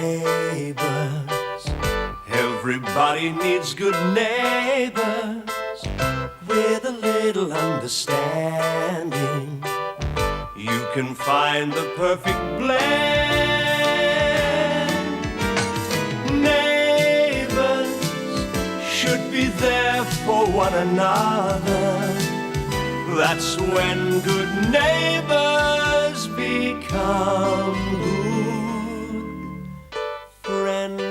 Neighbours, everybody needs good neighbours with a little understanding. You can find the perfect blend. Neighbours should be there for one another. That's when good neighbours become good friends.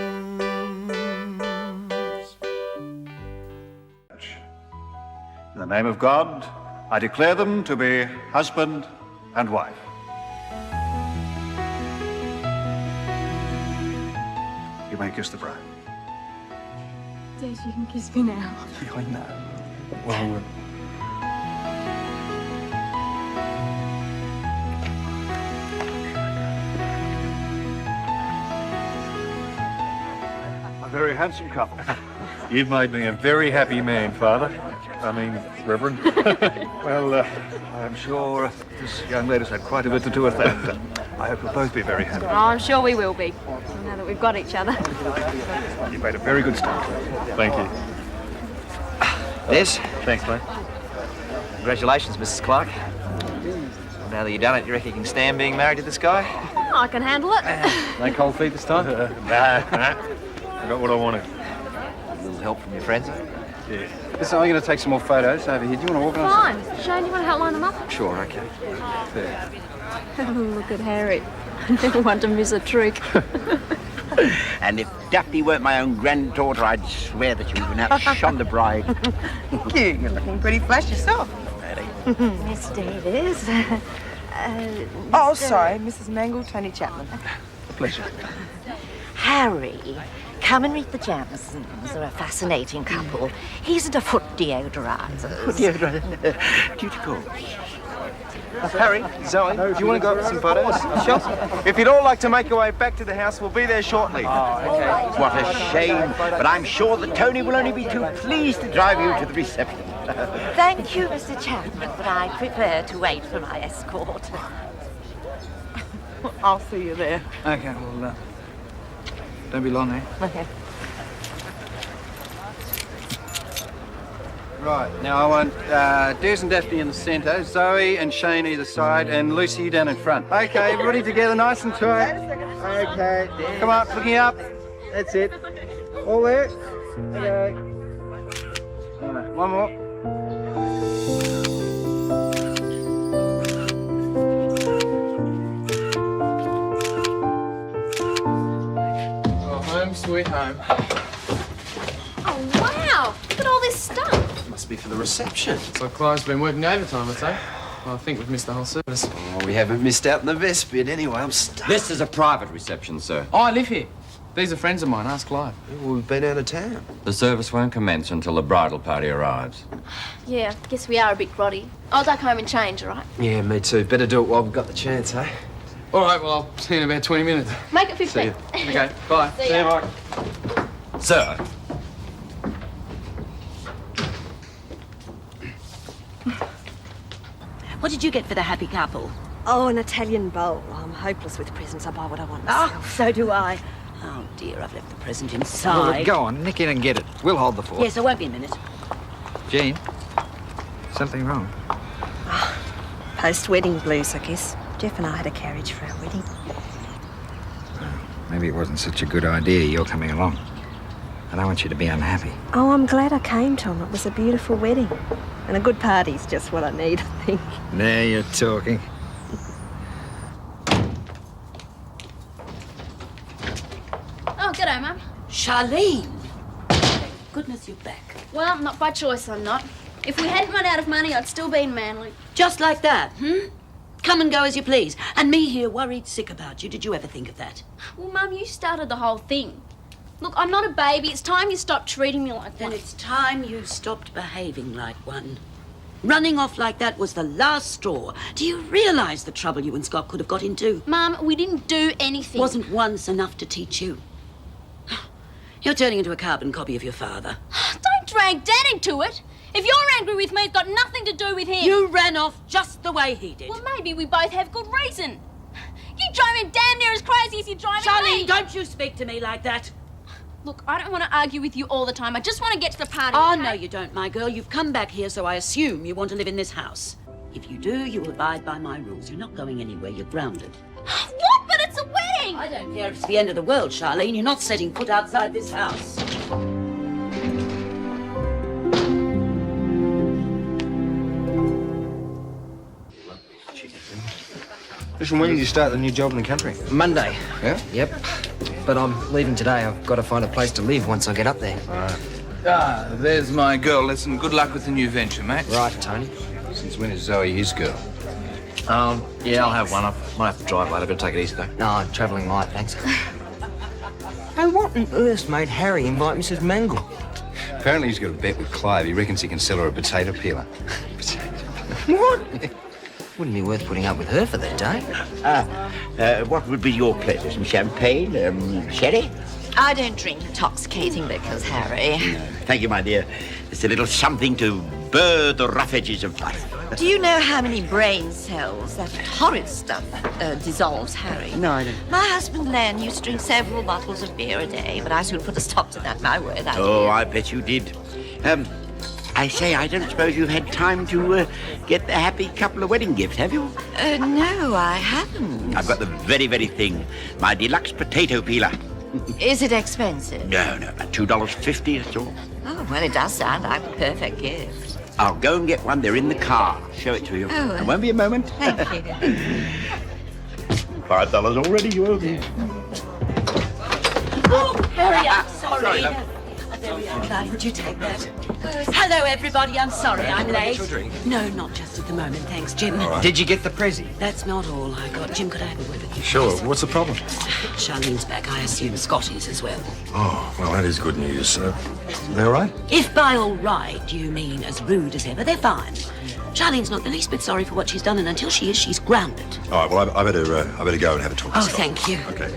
In the name of God, I declare them to be husband and wife. You may kiss the bride. Dad, you can kiss me now. I know. Well, A very handsome couple. You've made me a very happy man, Father. I mean, Reverend. Well, I'm sure this young lady's had quite a bit to do with that. I hope you'll both be very happy. Oh, I'm sure we will be, now that we've got each other. You've made a very good start. Thank you. This? Thanks, mate. Congratulations, Mrs. Clarke. Now that you've done it, you reckon you can stand being married to this guy? Oh, I can handle it. no cold feet this time? Nah. I got what I wanted. A little help from your friends? Yeah. Listen, I'm going to take some more photos over here. Do you want to organise? Fine. Shane, do you want to help line them up? Sure, okay. Look at Harry. I never want to miss a trick. And if Daphne weren't my own granddaughter, I'd swear that you even outshone the bride. You're looking pretty flash yourself. Miss Davis. Oh, sorry, Mrs. Mangle, Tony Chapman. A pleasure. Harry, come and meet the Jamesons. They're a fascinating couple. He's into foot deodorizers. Duty call. Harry, Zoe, do you want to go up with some photos? Sure. If you'd all like to make your way back to the house, we'll be there shortly. Oh, okay. What a shame. But I'm sure that Tony will only be too pleased to drive you to the reception. Thank you, Mr. Chapman, but I prefer to wait for my escort. I'll see you there. Okay, well, don't be long, eh? Okay. Right, now I want Darius and Daphne in the centre, Zoe and Shane either side, and Lucy down in front. Okay, everybody together, nice and tight. Okay, come on, looking up. That's it. All there. Okay. One more. Home sweet home. Oh, wow. Look at all this stuff. Must be for the reception. So Clive's been working overtime, I'd say. Well, I think we've missed the whole service. Oh, we haven't missed out on the best bit anyway. I'm stuck. This is a private reception, sir. Oh, I live here. These are friends of mine. Ask Clive. Well, we've been out of town. The service won't commence until the bridal party arrives. Yeah, guess we are a bit grotty. I'll duck home and change, all right? Yeah, me too. Better do it while we've got the chance, eh? All right, well, I'll see you in about 20 minutes. Make it 15. See you. Okay, bye. See ya. Mike. Sir, What did you get for the happy couple? Oh, an Italian bowl. I'm hopeless with presents. I buy what I want myself. Oh, so do I. Oh, dear, I've left the present inside. Go on, nick in and get it. We'll hold the fort. Yes, I won't be a minute. Jean, something wrong? Post-wedding blues, I guess. Jeff and I had a carriage for our wedding. Maybe it wasn't such a good idea you're coming along. I don't want you to be unhappy. Oh, I'm glad I came, Tom. It was a beautiful wedding. And a good party's just what I need, I think. Now you're talking. Oh, g'day, Mum. Charlene! Thank goodness you're back. Well, not by choice, I'm not. If we hadn't run out of money, I'd still be in Manly. Just like that, Come and go as you please. And me here worried sick about you. Did you ever think of that? Well, Mum, you started the whole thing. Look, I'm not a baby. It's time you stopped treating me like Then one. it's time you stopped behaving like one. Running off like that was the last straw. Do you realise the trouble you and Scott could have got into? Mum, we didn't do anything. Wasn't once enough to teach you. You're turning into a carbon copy of your father. Don't drag Dad into it. If you're angry with me, it's got nothing to do with him. You ran off just the way he did. Well, maybe we both have good reason. You drive me damn near as crazy as you're driving me. Charlene, don't you speak to me like that. Look, I don't want to argue with you all the time. I just want to get to the party. Oh, okay? no, you don't, my girl. You've come back here, so I assume you want to live in this house. If you do, you abide by my rules. You're not going anywhere. You're grounded. What? But it's a wedding! I don't care if it's the end of the world, Charlene. You're not setting foot outside this house. Listen, when did you start the new job in the country? Monday. Yeah? Yep. But I'm leaving today. I've got to find a place to live once I get up there. Ah, there's my girl. Listen, good luck with the new venture, mate. Right, Tony. Since when is Zoe his girl? Yeah, I'll have one. I might have to drive later, but take it easy, though. No, I'm travelling light, thanks. Hey, what on earth made Harry invite Mrs. Mangle? Apparently he's got a bet with Clive. He reckons he can sell her a potato peeler. What? Wouldn't be worth putting up with her for that day. What would be your pleasure? Some champagne? Sherry? I don't drink intoxicating liquors, Harry. Thank you, my dear. It's a little something to burr the rough edges of life. Do you know how many brain cells that horrid stuff dissolves, Harry? No, I don't. My husband, Len, used to drink several bottles of beer a day, but I soon put a stop to that, my word. Oh, I bet you did. I say, I don't suppose you've had time to get the happy couple of wedding gifts, have you? No, I haven't. I've got the very, very thing. My deluxe potato peeler. Is it expensive? No, about $2.50, that's all. Oh, well, it does sound like a perfect gift. I'll go and get one. They're in the car. Show it to you. Oh, It won't be a moment. Thank you. $5 already, you owe me. Oh, Harry, I'm sorry. There we are, Clive. Would you take that? Hello, everybody. I'm sorry I'm late. No, not just at the moment. Thanks, Jim. Right. Did you get the prezi? That's not all I got. Jim, could I have a word with you? Sure. What's the problem? Charlene's back. I assume Scott is as well. Oh, well, that is good news. They all right? If by all right you mean as rude as ever, they're fine. Charlene's not the least bit sorry for what she's done, and until she is, she's grounded. All right, well, I better go and have a talk. Oh, thank you. Okay.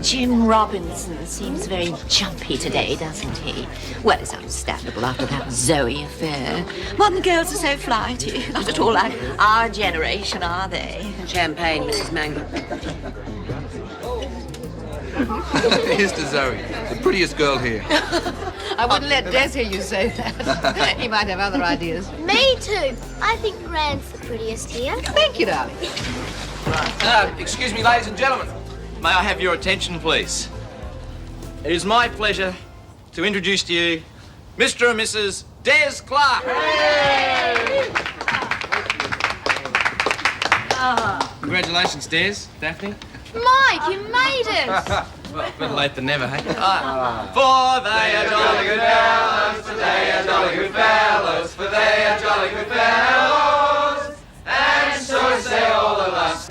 Jim Robinson seems very jumpy today, doesn't he? Well, it's understandable after that Zoe affair. Modern girls are so flighty. Not at all like our generation, are they? Champagne, Mrs. Mangle. Here's to Zoe, the prettiest girl here. I wouldn't let Des hear you say that. He might have other ideas. Me too. I think Grant's the prettiest here. Thank you, darling. Excuse me, ladies and gentlemen. May I have your attention, please? It is my pleasure to introduce to you Mr. and Mrs. Des Clarke. Congratulations, Des, Daphne. Mike, you made it! Well, better late than never, hey? For they are jolly good fellows, for they are jolly good fellows, for they are jolly good fellows, and so say all of us.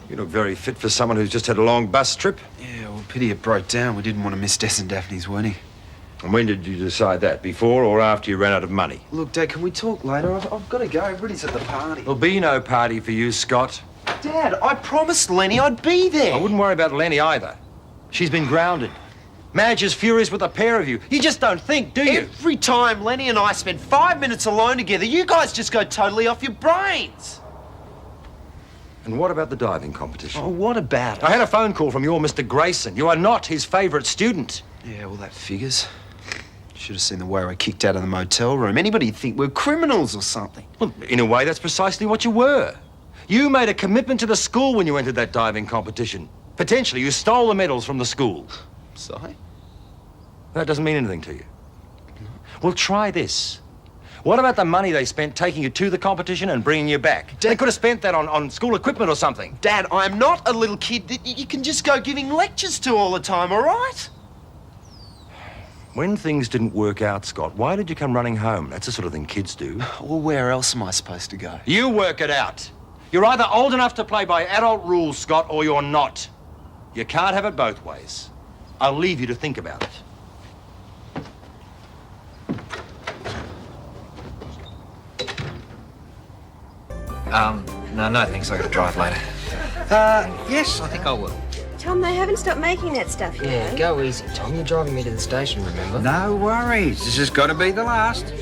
You look very fit for someone who's just had a long bus trip. Yeah, well, pity it broke down. We didn't want to miss Des and Daphne's wedding. And when did you decide that? Before or after you ran out of money? Look, Dad, can we talk later? I've got to go. Everybody's at the party. There'll be no party for you, Scott. Dad, I promised Lenny I'd be there. I wouldn't worry about Lenny either. She's been grounded. Madge is furious with the pair of you. You just don't think, do you? Every time Lenny and I spend 5 minutes alone together, you guys just go totally off your brains. And what about the diving competition? Oh, what about it? I had a phone call from your Mr. Grayson. You are not his favourite student. Yeah, well, that figures. Should have seen the way I kicked out of the motel room. Anybody'd think we're criminals or something. Well, in a way, that's precisely what you were. You made a commitment to the school when you entered that diving competition. Potentially, you stole the medals from the school. Sorry? That doesn't mean anything to you. Well, try this. What about the money they spent taking you to the competition and bringing you back? Dad, they could have spent that on school equipment or something. Dad, I'm not a little kid that you can just go giving lectures to all the time, all right? When things didn't work out, Scott, why did you come running home? That's the sort of thing kids do. Well, where else am I supposed to go? You work it out. You're either old enough to play by adult rules, Scott, or you're not. You can't have it both ways. I'll leave you to think about it. No thanks. I gotta drive later. Yes, I think I will. Tom, they haven't stopped making that stuff yet. Yeah, go easy, Tom. You're driving me to the station, remember? No worries. This has got to be the last.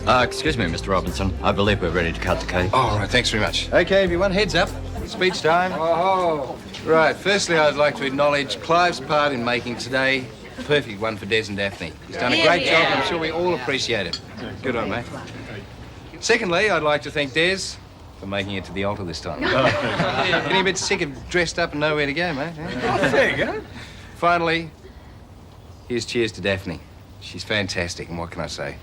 Excuse me, Mr. Robinson. I believe we're ready to cut the cake. Oh, all right, thanks very much. Okay, everyone, heads up. Speech time. Oh, right. Firstly, I'd like to acknowledge Clive's part in making today a perfect one for Des and Daphne. He's done a great job, and I'm sure we all appreciate it. Good on, mate. Secondly, I'd like to thank Des for making it to the altar this time. Getting a bit sick of dressed up and nowhere to go, mate. There you go. Finally, here's cheers to Daphne. She's fantastic, and what can I say?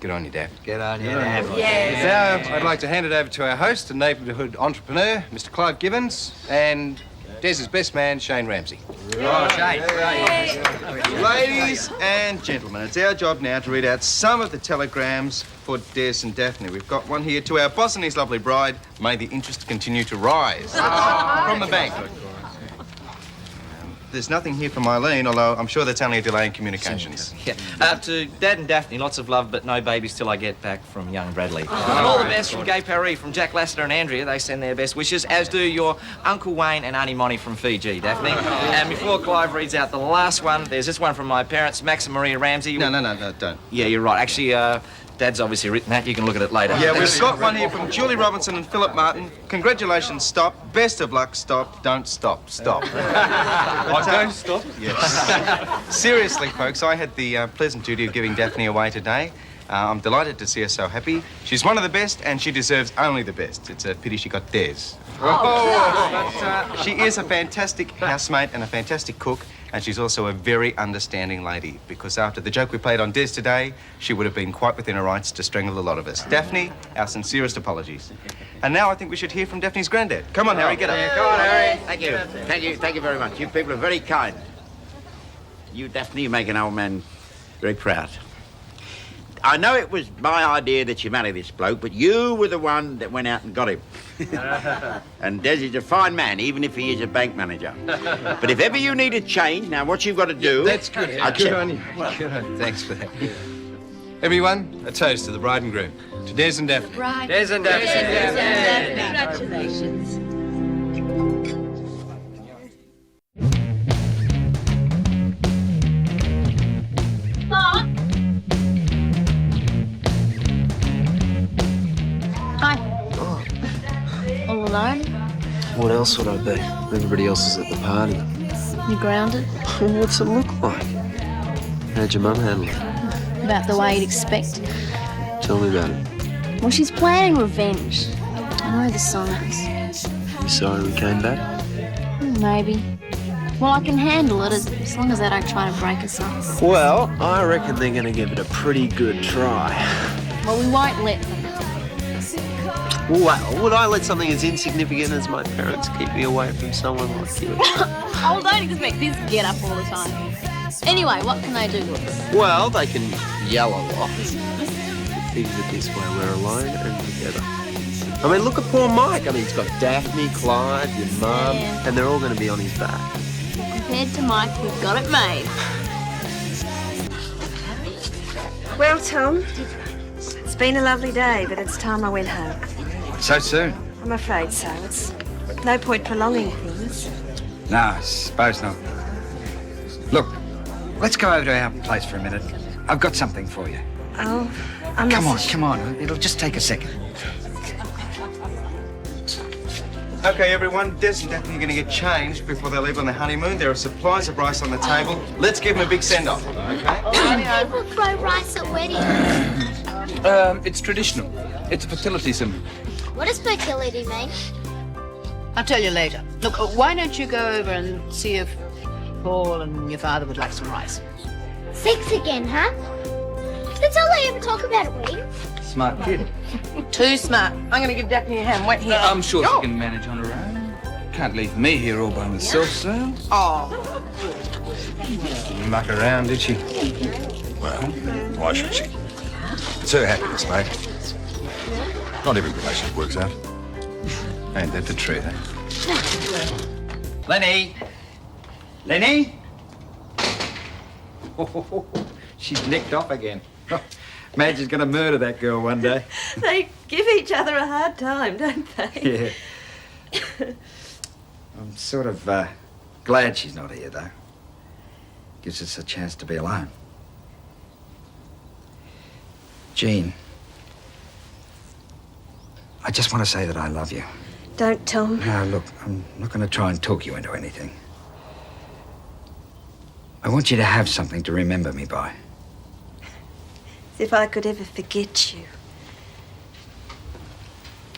Good on you, Daphne. Good on you, Daphne. Now, I'd like to hand it over to our host and neighbourhood entrepreneur, Mr. Clive Gibbons, and Des's best man, Shane Ramsay. Oh, Shane. Ladies and gentlemen, it's our job now to read out some of the telegrams for Des and Daphne. We've got one here to our boss and his lovely bride. May the interest continue to rise. From the bank. There's nothing here from Elaine, although I'm sure that's only a delay in communications. Yeah. To Dad and Daphne, lots of love, but no babies till I get back from young Bradley. And all the best from Gay Paris, from Jack Lasseter and Andrea. They send their best wishes, as do your Uncle Wayne and Auntie Monty from Fiji, Daphne. And before Clive reads out the last one, there's this one from my parents, Max and Maria Ramsay. No, don't. Yeah, you're right. Actually, Dad's obviously written that. You can look at it later. Yeah, we've got one here from Julie Robinson and Philip Martin. Congratulations, stop. Best of luck, stop. Don't stop. Stop. Don't stop? Yes. Seriously, folks, I had the pleasant duty of giving Daphne away today. I'm delighted to see her so happy. She's one of the best, and she deserves only the best. It's a pity she got Des. But she is a fantastic housemate and a fantastic cook, and she's also a very understanding lady, because after the joke we played on Des today, she would have been quite within her rights to strangle a lot of us. Daphne, our sincerest apologies. And now I think we should hear from Daphne's granddad. Come on, Harry, get up. Come on, Harry. Thank you very much. You people are very kind. You, Daphne, you make an old man very proud. I know it was my idea that you marry this bloke, but you were the one that went out and got him. And Des is a fine man, even if he is a bank manager. But if ever you need a change, now what you've got to do... That's good, Harry. Good on you. Good on you. Thanks for that. Everyone, a toast to the bride and groom. To Des and Daphne. Right. Des and Daphne. Congratulations. Mark? Hi. All alone? What else would I be? Everybody else is at the party. You grounded? What's it look like? How'd your mum handle it? About the way you'd expect. Tell me about it. Well, she's planning revenge. I know the signs. You sorry we came back? Maybe. Well, I can handle it as long as they don't try to break us up. Well, I reckon they're going to give it a pretty good try. Well, we won't let them. Well, would I let something as insignificant as my parents keep me away from someone like you? Oh, don't expect this get up all the time. Anyway, what can they do to us? Well, they can yell a lot. The things that this way we're alone and together. I mean, look at poor Mike. I mean, he's got Daphne, Clive, your mum, and they're all going to be on his back. Compared to Mike, we've got it made. Well, Tom, it's been a lovely day, but it's time I went home. So soon? I'm afraid so. It's no point prolonging things. No, I suppose not. Look, let's go over to our place for a minute. I've got something for you. Oh, I'm not Come on. It'll just take a second. Okay, everyone, Des and Daphne are going to get changed before they leave on their honeymoon. There are supplies of rice on the table. Let's give them a big send-off, okay? People throw rice at weddings. It's traditional. It's a fertility symbol. What does fertility mean? I'll tell you later. Look, why don't you go over and see if Paul and your father would like some rice? Sex again, huh? That's all they ever talk about at weddings. Smart kid. Too smart. I'm going to give Daphne a hand. Wait here. I'm sure she can manage on her own. Can't leave me here all by myself, so. Oh. Didn't muck around, did she? Well, why should she? It's her happiness, mate. Not every relationship works out. Ain't that the truth, eh? Lenny! Lenny? She's nicked off again. Madge's going to murder that girl one day. They give each other a hard time, don't they? Yeah. I'm sort of glad she's not here, though. Gives us a chance to be alone. Jean, I just want to say that I love you. Don't, Tom. No, look, I'm not going to try and talk you into anything. I want you to have something to remember me by. As if I could ever forget you.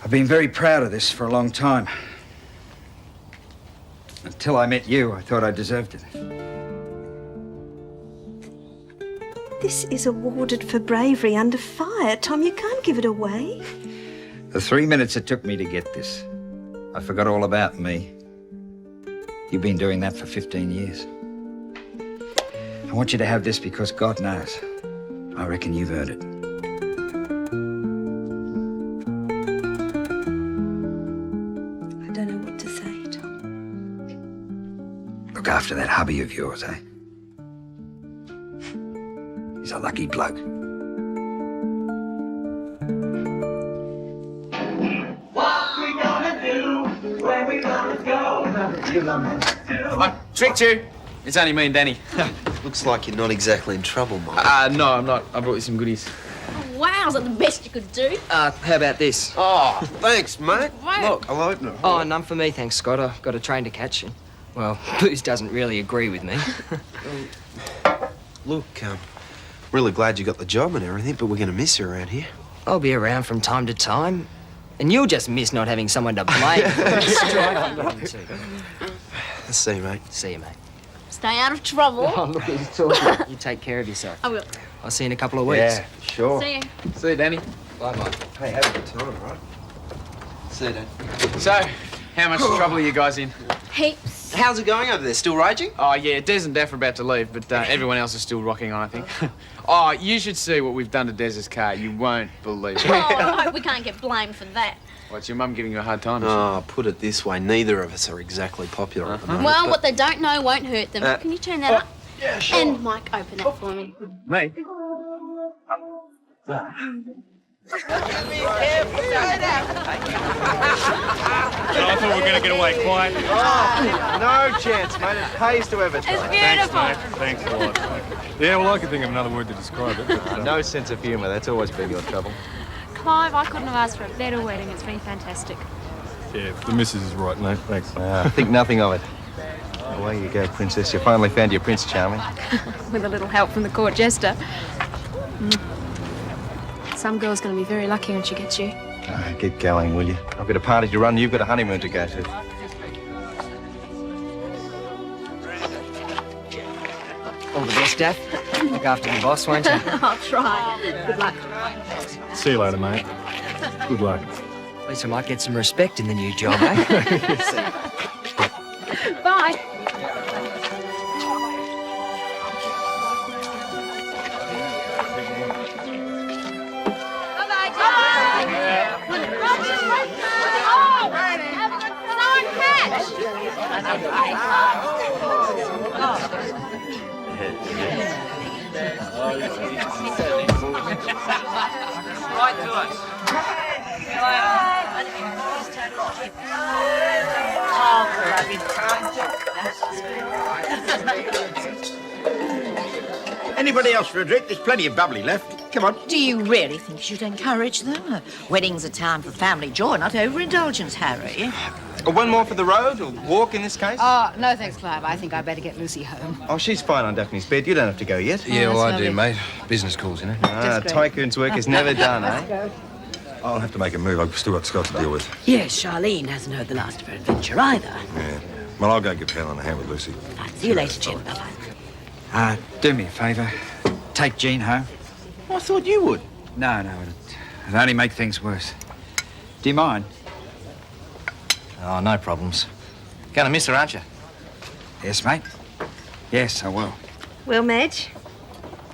I've been very proud of this for a long time. Until I met you, I thought I deserved it. This is awarded for bravery under fire. Tom, you can't give it away. The 3 minutes it took me to get this, I forgot all about me. You've been doing that for 15 years. I want you to have this because God knows, I reckon you've earned it. I don't know what to say, Tom. Look after that hubby of yours, eh? He's a lucky bloke. I tricked you. It's only me and Danny. Looks like you're not exactly in trouble, Mike. No, I'm not. I brought you some goodies. Wow, is that the best you could do? How about this? Oh, thanks, mate. Wow. Look, I'll open it. Oh, none for me, thanks, Scott. I've got a train to catch. And, well, booze doesn't really agree with me. Look, really glad you got the job and everything, but we're going to miss you around here. I'll be around from time to time. And you'll just miss not having someone to blame. Let's see you, mate. See you, mate. Stay out of trouble. Oh, look, he's talking. You take care of yourself. I will. I'll see you in a couple of weeks. Yeah, sure. See you. See you, Danny. Bye, Mike. Hey, have a good time, all right? See you, Dan. So, how much trouble are you guys in? Heaps. How's it going over there? Still raging? Oh, yeah, Des and Daph are about to leave, but everyone else is still rocking on, I think. Oh, you should see what we've done to Des's car. You won't believe it. Oh, I hope we can't get blamed for that. What's your mum giving you a hard time? Oh, put it this way, neither of us are exactly popular at the moment. Well, but- what they don't know won't hurt them. Can you turn that up? Yeah, sure. And Mike, open that for me. Me? I thought we were going to get away quietly. Oh, no chance, mate. It pays to have a try. It's beautiful. Thanks a lot. Yeah, well, I could think of another word to describe it. But, no sense of humour. That's always been your trouble. Clive, I couldn't have asked for a better wedding. It's been fantastic. Yeah, the missus is right, mate. Thanks. Think nothing of it. Away you go, Princess. You finally found your Prince Charming. With a little help from the court jester. Some girl's going to be very lucky when she gets you. Get going, will you? I've got a party to run. You've got a honeymoon to go to. All the best, Daph. Look after the boss, won't you? I'll try. Good luck. See you later, mate. Good luck. At least I might get some respect in the new job, eh? Bye. Right to us. Anybody else for a drink? There's plenty of bubbly left. Come on. Do you really think you should encourage them? Wedding's a time for family joy, not overindulgence, Harry. One more for the road, or walk in this case? Oh, no thanks, Clive. I think I better get Lucy home. Oh, she's fine on Daphne's bed. You don't have to go yet. Yeah, well, I lovely. do, mate. Business calls, you know. Tycoon's work is never done, eh? Go. I'll have to make a move. I've still got Scott to deal with. Yes, Charlene hasn't heard the last of her adventure either. Yeah. Well, I'll go give Helen a hand with Lucy. Right, see you later, Jim. Bye-bye. Do me a favour. Take Jean home. I thought you would. No, it'll only make things worse. Do you mind? Oh, no problems. Gonna miss her, aren't you? Yes, mate. Yes, I will. Well, Madge,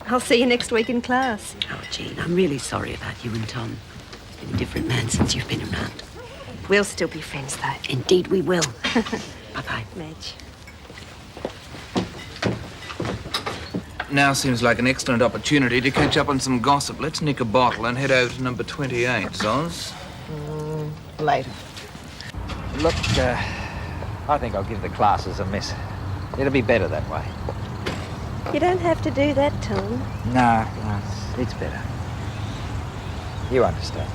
I'll see you next week in class. Oh, Jean, I'm really sorry about you and Tom. You've been a different man since you've been around. We'll still be friends, though. Indeed we will. Bye-bye. Madge. Now seems like an excellent opportunity to catch up on some gossip. Let's nick a bottle and head over to number 28, Zoz. Later. Look, I think I'll give the classes a miss. It'll be better that way. You don't have to do that, Tom. No, it's better. You understand.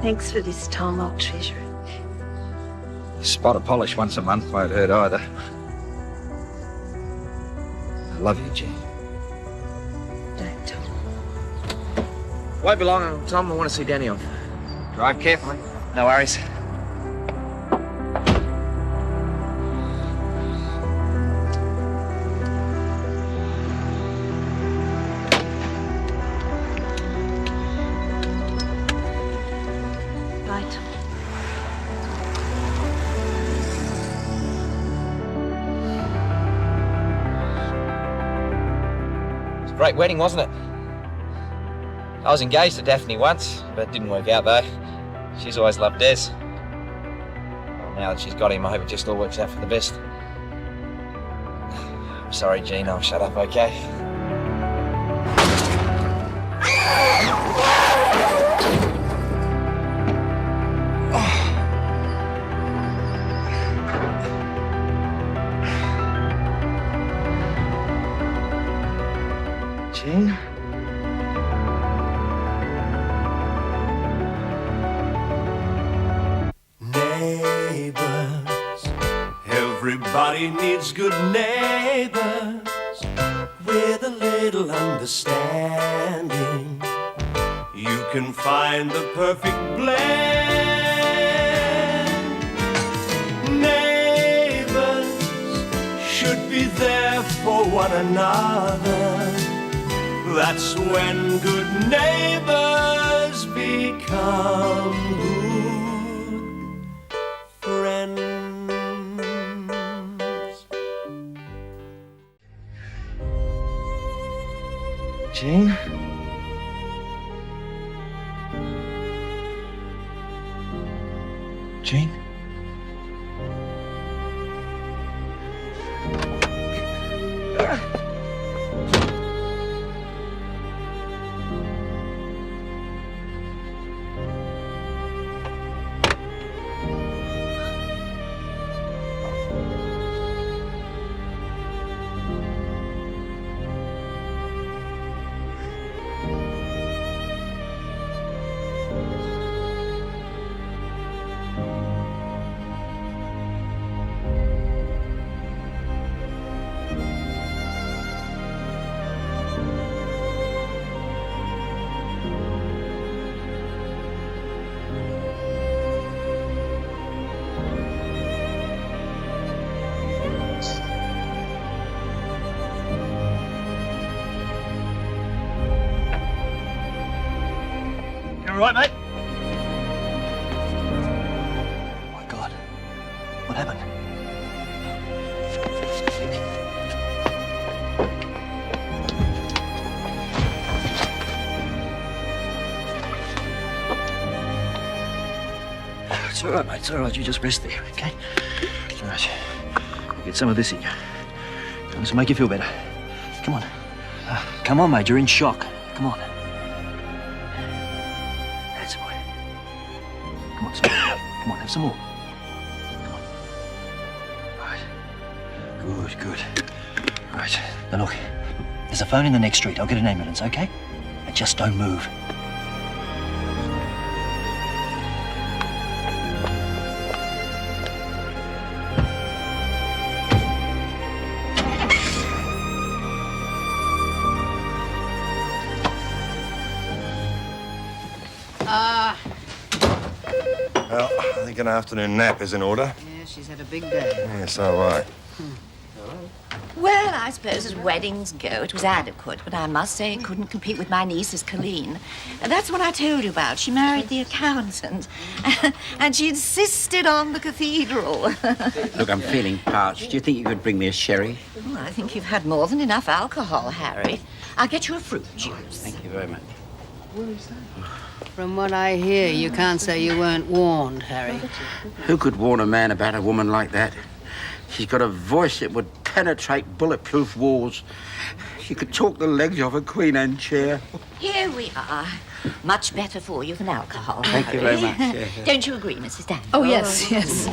Thanks for this time, I'll treasure it. A spot of polish once a month won't hurt either. I love you, Jean. Don't, Tom. Won't be long, Uncle Tom. I want to see Danny off. Drive carefully. No worries. Bye, Tom. It's a great wedding, wasn't it? I was engaged to Daphne once, but it didn't work out though. She's always loved Des. Well, now that she's got him, I hope it just all works out for the best. I'm sorry, Jean, I'll shut up, okay? Jean? Neighbours, everybody needs good neighbours with a little understanding. You can find the perfect blend. Neighbours should be there for one another. That's when good neighbours become good friends. Jean? Jean? Right, mate? Oh my God. What happened? It's all right, mate. It's all right. You just rest there, okay? All right. I'll get some of this in you. This will make you feel better. Come on. Come on, mate. You're in shock. Come on. That's it, boy. Come on, son. Come on, have some more. Come on. All right. Good, good. All right. Now, look. There's a phone in the next street. I'll get an ambulance, okay? And just don't move. Well, I think an afternoon nap is in order. Yeah, she's had a big day. Yeah, so have I. Well, I suppose as weddings go, it was adequate, but I must say it couldn't compete with my niece's Colleen. That's what I told you about. She married the accountant, and she insisted on the cathedral. Look, I'm feeling parched. Do you think you could bring me a sherry? Oh, I think you've had more than enough alcohol, Harry. I'll get you a fruit juice. Thank you very much. From what I hear, you can't say you weren't warned, Harry. Who could warn a man about a woman like that? She's got a voice that would penetrate bulletproof walls. She could talk the legs off a Queen Anne chair. Here we are. Much better for you than alcohol. Thank you very much. Yeah. Don't you agree, Mrs. Dagmar? Oh, yes, yes.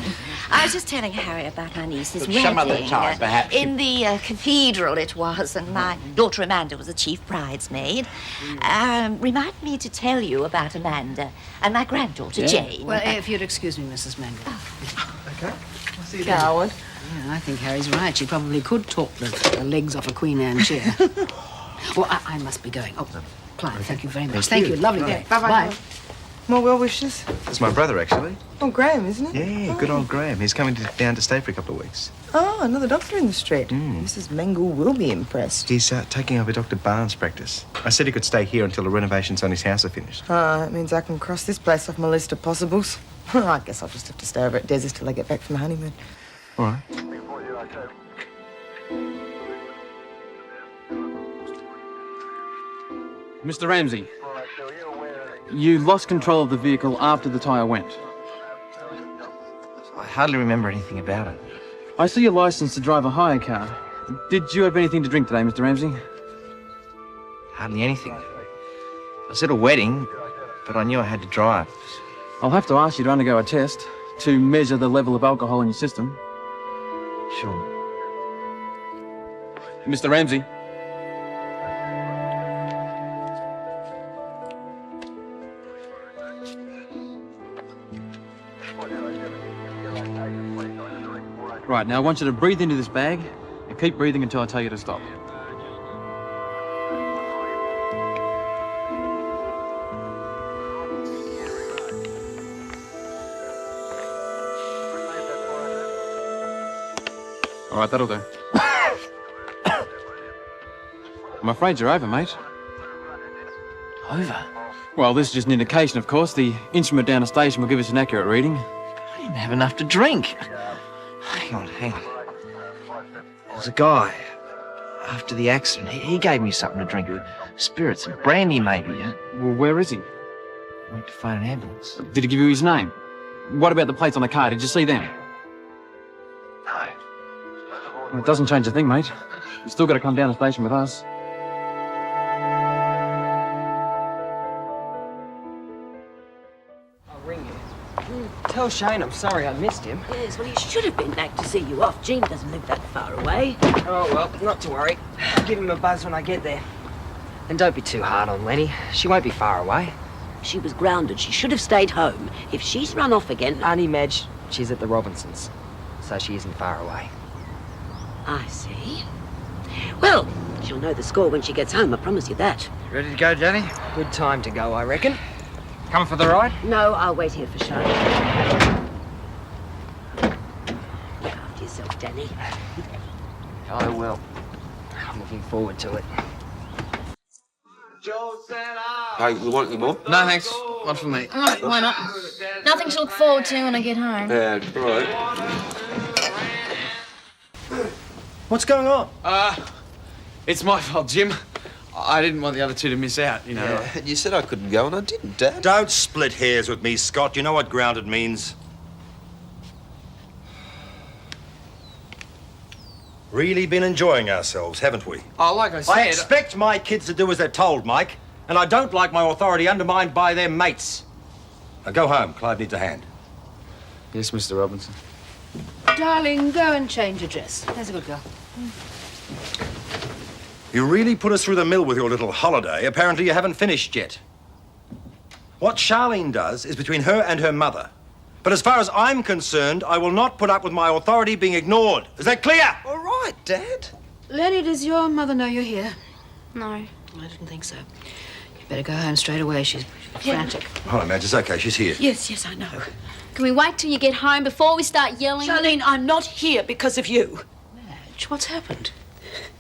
I was just telling Harry about our niece's Some wedding. other time, perhaps. In the cathedral it was, and my daughter Amanda was the chief bridesmaid. Remind me to tell you about Amanda and my granddaughter Jane. Well, if you'd excuse me, Mrs. Mangle. Okay. I'll see you Coward. Yeah, I think Harry's right. She probably could talk the legs off a Queen Anne chair. Well, I must be going. Oh, Clive, thank you very much. Thank you. Lovely day. Bye-bye. More well wishes? It's my brother, actually. Oh, Graham, isn't it? Yeah, good old Graham. He's coming down to stay for a couple of weeks. Oh, another doctor in the street. Mrs. Mangle will be impressed. He's taking over Dr. Barnes' practice. I said he could stay here until the renovations on his house are finished. Oh, that means I can cross this place off my list of possibles. I guess I'll just have to stay over at Desi's till I get back from the honeymoon. All right. Mr. Ramsay, you lost control of the vehicle after the tyre went. I hardly remember anything about it. I see your licence to drive a hire car. Did you have anything to drink today, Mr. Ramsay? Hardly anything. I was at a wedding, but I knew I had to drive. I'll have to ask you to undergo a test to measure the level of alcohol in your system. Sure. Mr. Ramsay. Right, now I want you to breathe into this bag and keep breathing until I tell you to stop. All right, that'll do. I'm afraid you're over, mate. Over? Well, this is just an indication, of course. The instrument down the station will give us an accurate reading. I didn't have enough to drink. Hang on. There was a guy after the accident. He gave me something to drink. Spirits, brandy maybe. Well, where is he? I went to find an ambulance. Did he give you his name? What about the plates on the car? Did you see them? No. Well, it doesn't change a thing, mate. You've still got to come down the station with us. I'll ring you. Tell Shane I'm sorry I missed him. Yes, well, he should have been back to see you off. Jean doesn't live that far away. Oh, well, not to worry. I'll give him a buzz when I get there. And don't be too hard on Lenny. She won't be far away. She was grounded. She should have stayed home. If she's run off again... Auntie Madge, she's at the Robinsons, so she isn't far away. I see. Well, she'll know the score when she gets home, I promise you that. Ready to go, Danny? Good time to go, I reckon. Coming for the ride? No, I'll wait here for Shane. Look after yourself, Danny. I will. I'm looking forward to it. Hey, you want any more? No, thanks. Not for me. Oh, why not? Nothing to look forward to when I get home. Yeah, right. What's going on? It's my fault, Jim. I didn't want the other two to miss out, you know. Yeah, you said I couldn't go and I didn't, Dad. Don't split hairs with me, Scott. You know what grounded means. Really been enjoying ourselves, haven't we? Oh, like I said... I expect my kids to do as they're told, Mike, and I don't like my authority undermined by their mates. Now go home. Clive needs a hand. Yes, Mr. Robinson. Darling, go and change your dress. There's a good girl. You really put us through the mill with your little holiday. Apparently you haven't finished yet. What Charlene does is between her and her mother. But as far as I'm concerned, I will not put up with my authority being ignored. Is that clear? All right, Dad. Lenny, does your mother know you're here? No. I didn't think so. You better go home straight away. She's frantic. Hold on, Madge. It's okay. She's here. Yes, I know. Can we wait till you get home before we start yelling? Charlene, I'm not here because of you. Madge, what's happened?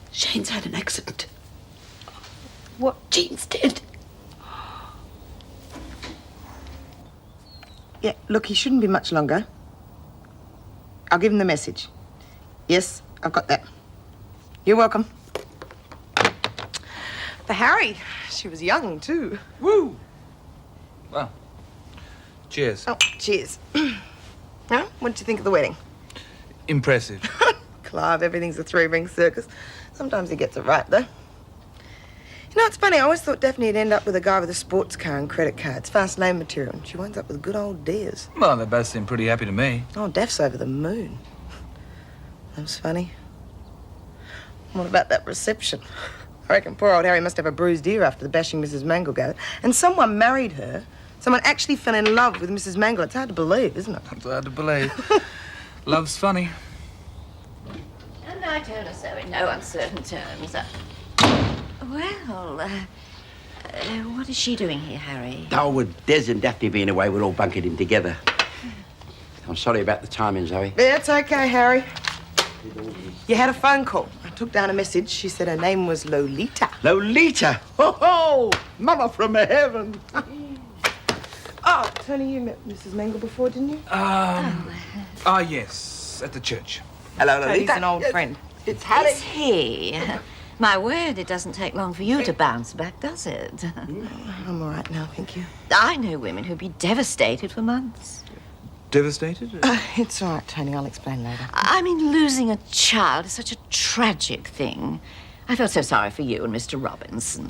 Shane's had an accident. What? Jean's dead. Yeah, look, he shouldn't be much longer. I'll give him the message. Yes, I've got that. You're welcome. For Harry, she was young, too. Woo! Well, cheers. Oh, cheers. Now, what did you think of the wedding? Impressive. Clive, everything's a three-ring circus. Sometimes he gets it right, though. You know, it's funny, I always thought Daphne would end up with a guy with a sports car and credit cards, fast lane material, and she winds up with good old dears. Well, they both seem pretty happy to me. Oh, Daph's over the moon. That was funny. What about that reception? I reckon poor old Harry must have a bruised ear after the bashing Mrs. Mangle gave it. And someone married her. Someone actually fell in love with Mrs. Mangle. It's hard to believe, isn't it? It's hard to believe. Love's funny. And I told her so in no uncertain terms. Well, what is she doing here, Harry? Oh, with Des and Daphne being away, we're all bunkered in together. I'm sorry about the timing, Zoe. Yeah, it's okay, Harry. You had a phone call. I took down a message. She said her name was Lolita. Lolita? Ho-ho! Mother from heaven. Oh, Tony, you met Mrs. Mangle before, didn't you? Ah, yes, at the church. Hello, Lolita. Tony's an old friend. It's Haddy. Is he? My word, it doesn't take long for you to bounce back, does it? I'm all right now, thank you. I know women who'd be devastated for months. Devastated? It's all right, Tony. I'll explain later. I mean, losing a child is such a tragic thing. I felt so sorry for you and Mr. Robinson.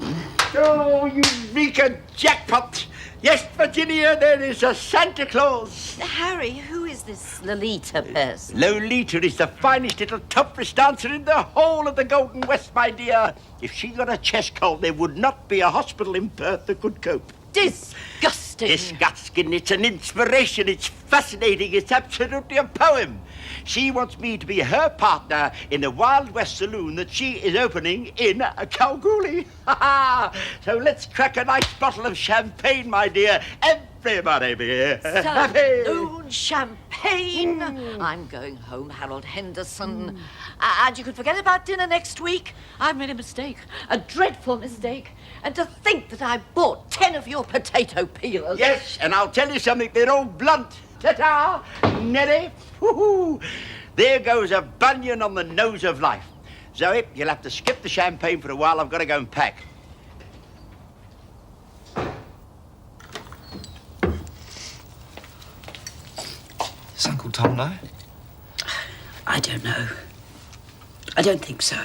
Oh, Eureka jackpot! Yes, Virginia, there is a Santa Claus. Harry, who is this Lolita person? Lolita is the finest little toughest dancer in the whole of the Golden West, my dear. If she got a chest cold, there would not be a hospital in Perth that could cope. Disgusting. Disgusting. It's an inspiration. It's fascinating. It's absolutely a poem. She wants me to be her partner in the Wild West saloon that she is opening in Kalgoorlie. So let's crack a nice bottle of champagne, my dear. Everybody be here. Saloon champagne. I'm going home, Harold Henderson. And you could forget about dinner next week. I've made a mistake, a dreadful mistake. And to think that I bought 10 of your potato peelers. Yes, and I'll tell you something, they're all blunt. Ta-ta! Nelly! Woo-hoo! There goes a bunion on the nose of life. Zoe, you'll have to skip the champagne for a while. I've got to go and pack. Does Uncle Tom know? I don't know. I don't think so.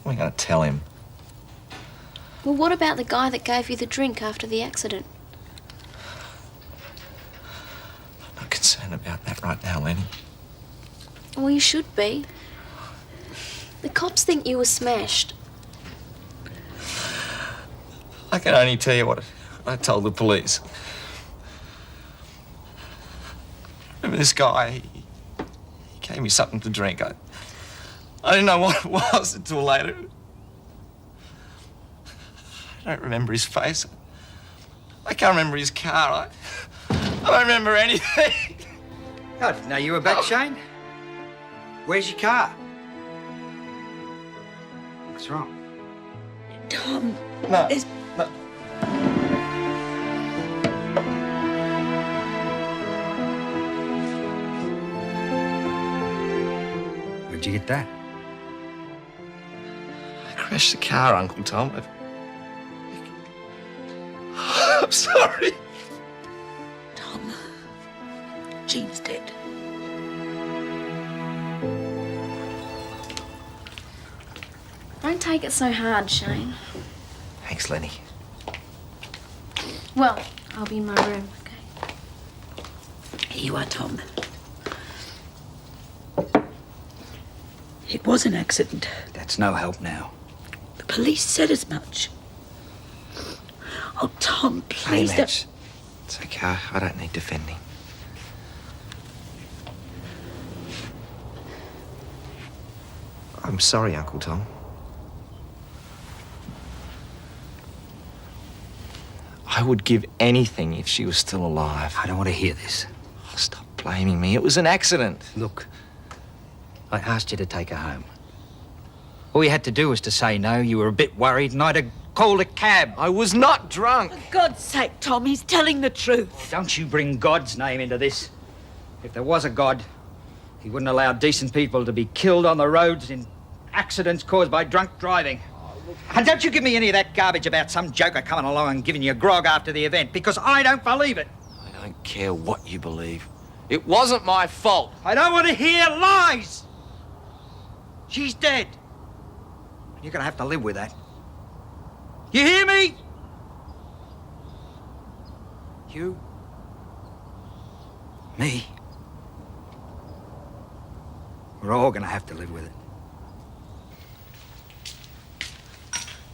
What are we going to tell him? Well, what about the guy that gave you the drink after the accident? I'm not concerned about that right now, Lenny. Well, you should be. The cops think you were smashed. I can only tell you what I told the police. Remember this guy? He gave me something to drink. I didn't know what it was until later. I don't remember his face. I can't remember his car. I don't remember anything. I didn't know you were back, Shane. Where's your car? What's wrong? Tom. No. No. Where'd you get that? I crashed the car, Uncle Tom. I'm sorry. Tom. Jean's dead. Don't take it so hard, Shane. Thanks, Lenny. Well, I'll be in my room, okay? Here you are, Tom. It was an accident. That's no help now. The police said as much. Oh, Tom, please Hey, don't... Max. It's okay. I don't need defending. I'm sorry, Uncle Tom. I would give anything if she was still alive. I don't want to hear this. Oh, stop blaming me. It was an accident. Look, I asked you to take her home. All you had to do was to say no. You were a bit worried, and I'd have called a cab. I was not drunk. For God's sake, Tom, he's telling the truth. Don't you bring God's name into this. If there was a God, he wouldn't allow decent people to be killed on the roads in accidents caused by drunk driving. And don't you give me any of that garbage about some joker coming along and giving you grog after the event, because I don't believe it. I don't care what you believe. It wasn't my fault. I don't want to hear lies. She's dead. You're gonna have to live with that. You hear me? You? Me? We're all gonna have to live with it.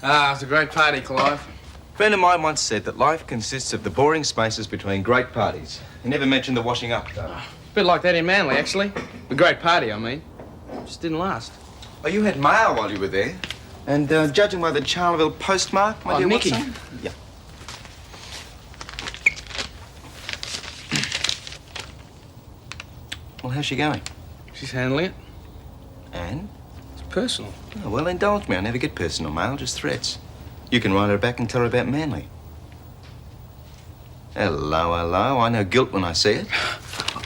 Ah, it's a great party, Clive. A friend of mine once said that life consists of the boring spaces between great parties. He never mentioned the washing up, though. A bit like that in Manly, actually. The great party, I mean. Just didn't last. Oh, you had mail while you were there? And judging by the Charleville postmark, my dear Nikki. Watson? Yeah. Well, how's she going? She's handling it. And? It's personal. Oh, well, indulge me. I never get personal mail, just threats. You can write her back and tell her about Manly. Hello, hello. I know guilt when I see it.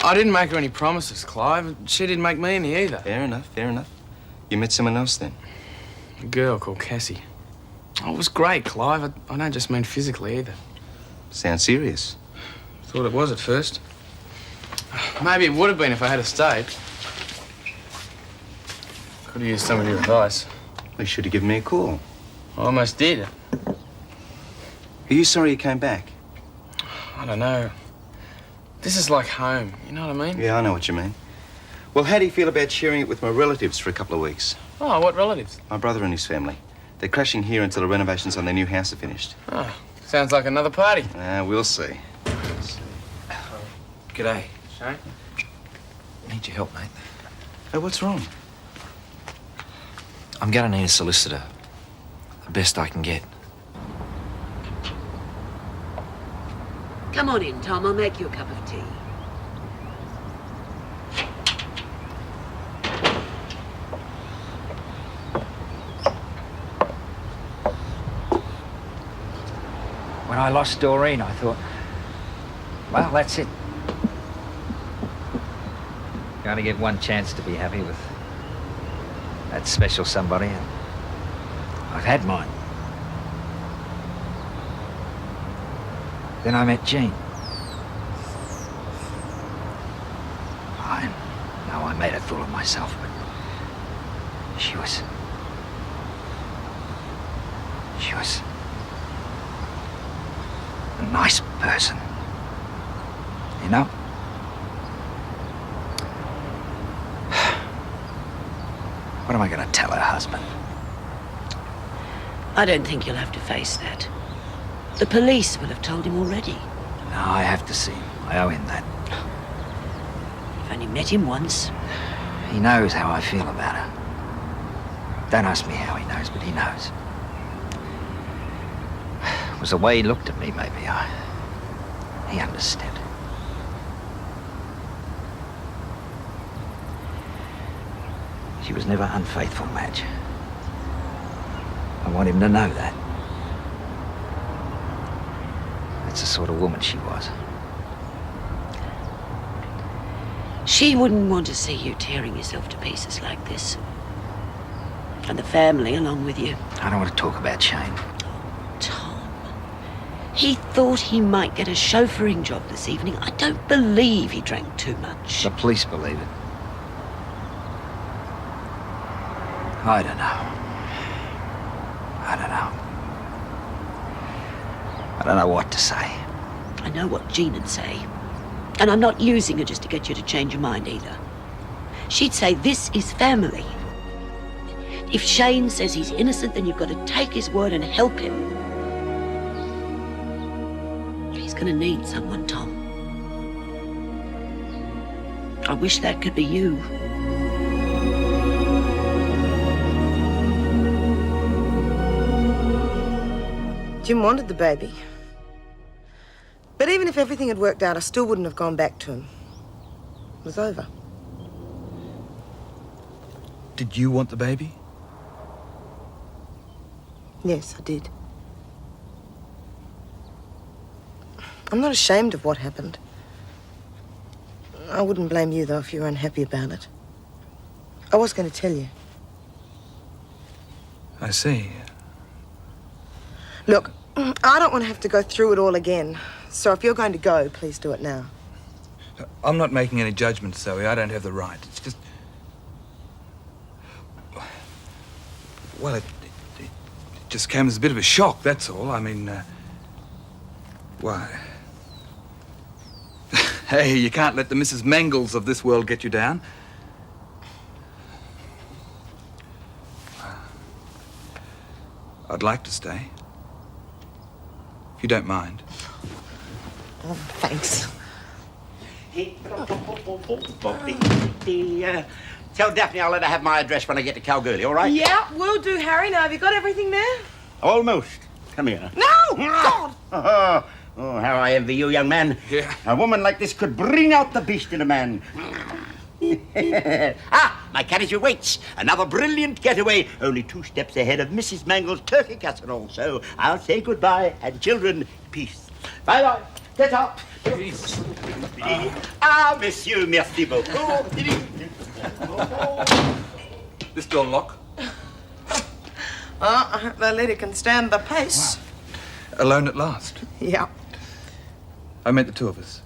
I didn't make her any promises, Clive. She didn't make me any either. Fair enough, fair enough. You met someone else then? A girl called Cassie. Oh, it was great, Clive. I don't just mean physically either. Sounds serious. Thought it was at first. Maybe it would have been if I had stayed. Could have used some of your advice. You should have given me a call. I almost did. Are you sorry you came back? I don't know. This is like home, you know what I mean? Yeah, I know what you mean. Well, how do you feel about sharing it with my relatives for a couple of weeks? Oh, what relatives? My brother and his family. They're crashing here until the renovations on their new house are finished. Oh, sounds like another party. We'll see. G'day. Shane? Need your help, mate. Oh, what's wrong? I'm gonna need a solicitor. The best I can get. Come on in, Tom. I'll make you a cup of tea. When I lost Doreen, I thought, well, that's it. You only get one chance to be happy with that special somebody, and I've had mine. Then I met Jean. I know I made a fool of myself, but she was a nice person, you know? What am I going to tell her husband? I don't think you'll have to face that. The police will have told him already. No, I have to see him. I owe him that. I've only met him once. He knows how I feel about her. Don't ask me how he knows, but he knows. It was the way he looked at me, maybe. He understood. She was never unfaithful, Madge. I want him to know that. That's the sort of woman she was. She wouldn't want to see you tearing yourself to pieces like this. And the family along with you. I don't want to talk about Shane. Tom. He thought he might get a chauffeuring job this evening. I don't believe he drank too much. The police believe it. I don't know. I don't know what to say. I know what Jean'd say. And I'm not using her just to get you to change your mind either. She'd say this is family. If Shane says he's innocent, then you've got to take his word and help him. He's going to need someone, Tom. I wish that could be you. Jim wanted the baby. But even if everything had worked out, I still wouldn't have gone back to him. It was over. Did you want the baby? Yes, I did. I'm not ashamed of what happened. I wouldn't blame you, though, if you were unhappy about it. I was going to tell you. I see. Look, I don't want to have to go through it all again. So if you're going to go, please do it now. I'm not making any judgments, Zoe. I don't have the right. It's just... Well, just came as a bit of a shock, that's all. I mean, why? Hey, you can't let the Mrs. Mangles of this world get you down. I'd like to stay. If you don't mind. Oh, thanks. Tell Daphne I'll let her have my address when I get to Kalgoorlie, all right? Yeah, will do, Harry. Now, have you got everything there? Almost. Come here. No! God! Oh, how I envy you, young man. Yeah. A woman like this could bring out the beast in a man. My carriage awaits. Another brilliant getaway. Only 2 steps ahead of Mrs. Mangle's turkey casserole. So I'll say goodbye, and children, peace. Bye-bye. Get up. Peace. Monsieur, merci beaucoup. This door lock? I hope that lady can stand the pace. Wow. Alone at last? Yeah. I meant the 2 of us.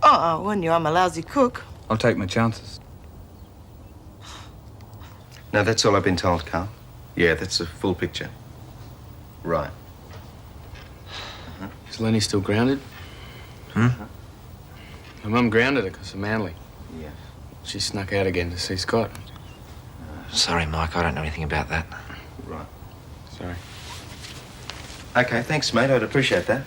Oh, I warn you, I'm a lousy cook. I'll take my chances. No, that's all I've been told, Carl. Yeah, that's a full picture. Right. Is Lenny still grounded? Hmm? My mum grounded her because of Manly. Yeah. She snuck out again to see Scott. Sorry, Mike, I don't know anything about that. Right. Sorry. Okay, thanks, mate. I'd appreciate that.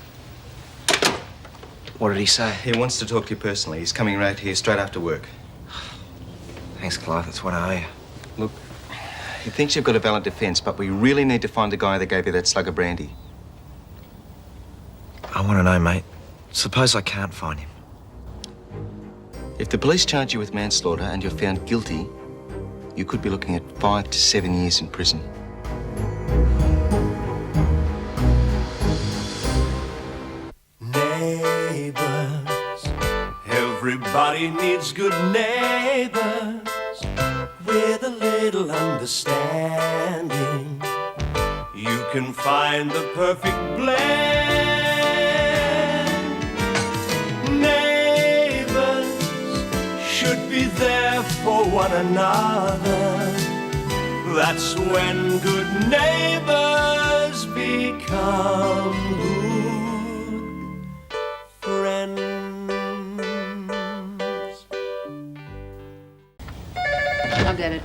What did he say? He wants to talk to you personally. He's coming right here straight after work. Thanks, Clive. That's what I owe you. Look, he thinks you've got a valid defence, but we really need to find the guy that gave you that slug of brandy. I want to know, mate. Suppose I can't find him. If the police charge you with manslaughter and you're found guilty, you could be looking at 5 to 7 years in prison. Neighbours, everybody needs good neighbours with a little understanding. You can find the perfect blend. Neighbours should be there for one another. That's when good neighbours become good friends. I'll get it.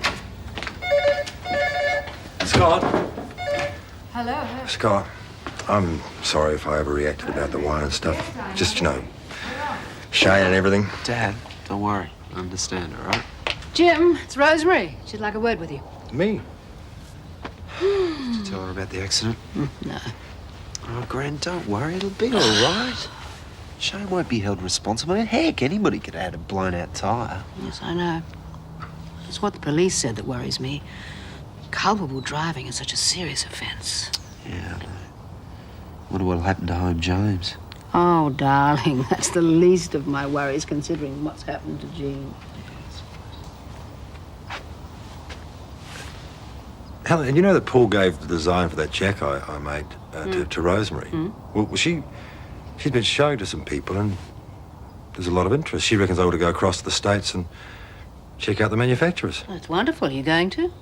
Scott. Hello. Scott, I'm sorry if I overreacted about the wine and stuff. Just, Shane and everything. Dad, don't worry. I understand, all right? Jim, it's Rosemary. She'd like a word with you. Me? Did you tell her about the accident? No. Oh, Gran, don't worry. It'll be all right. Shane won't be held responsible. Heck, anybody could have had a blown-out tyre. Yes, I know. It's what the police said that worries me. Culpable driving is such a serious offence. Yeah, I know. Wonder what'll happen to Home James. Oh, darling, that's the least of my worries, considering what's happened to Jean. Helen, you know that Paul gave the design for that jack I made to Rosemary? Well, she's been showing to some people and there's a lot of interest. She reckons I ought to go across to the States and check out the manufacturers. That's wonderful. Are you going to?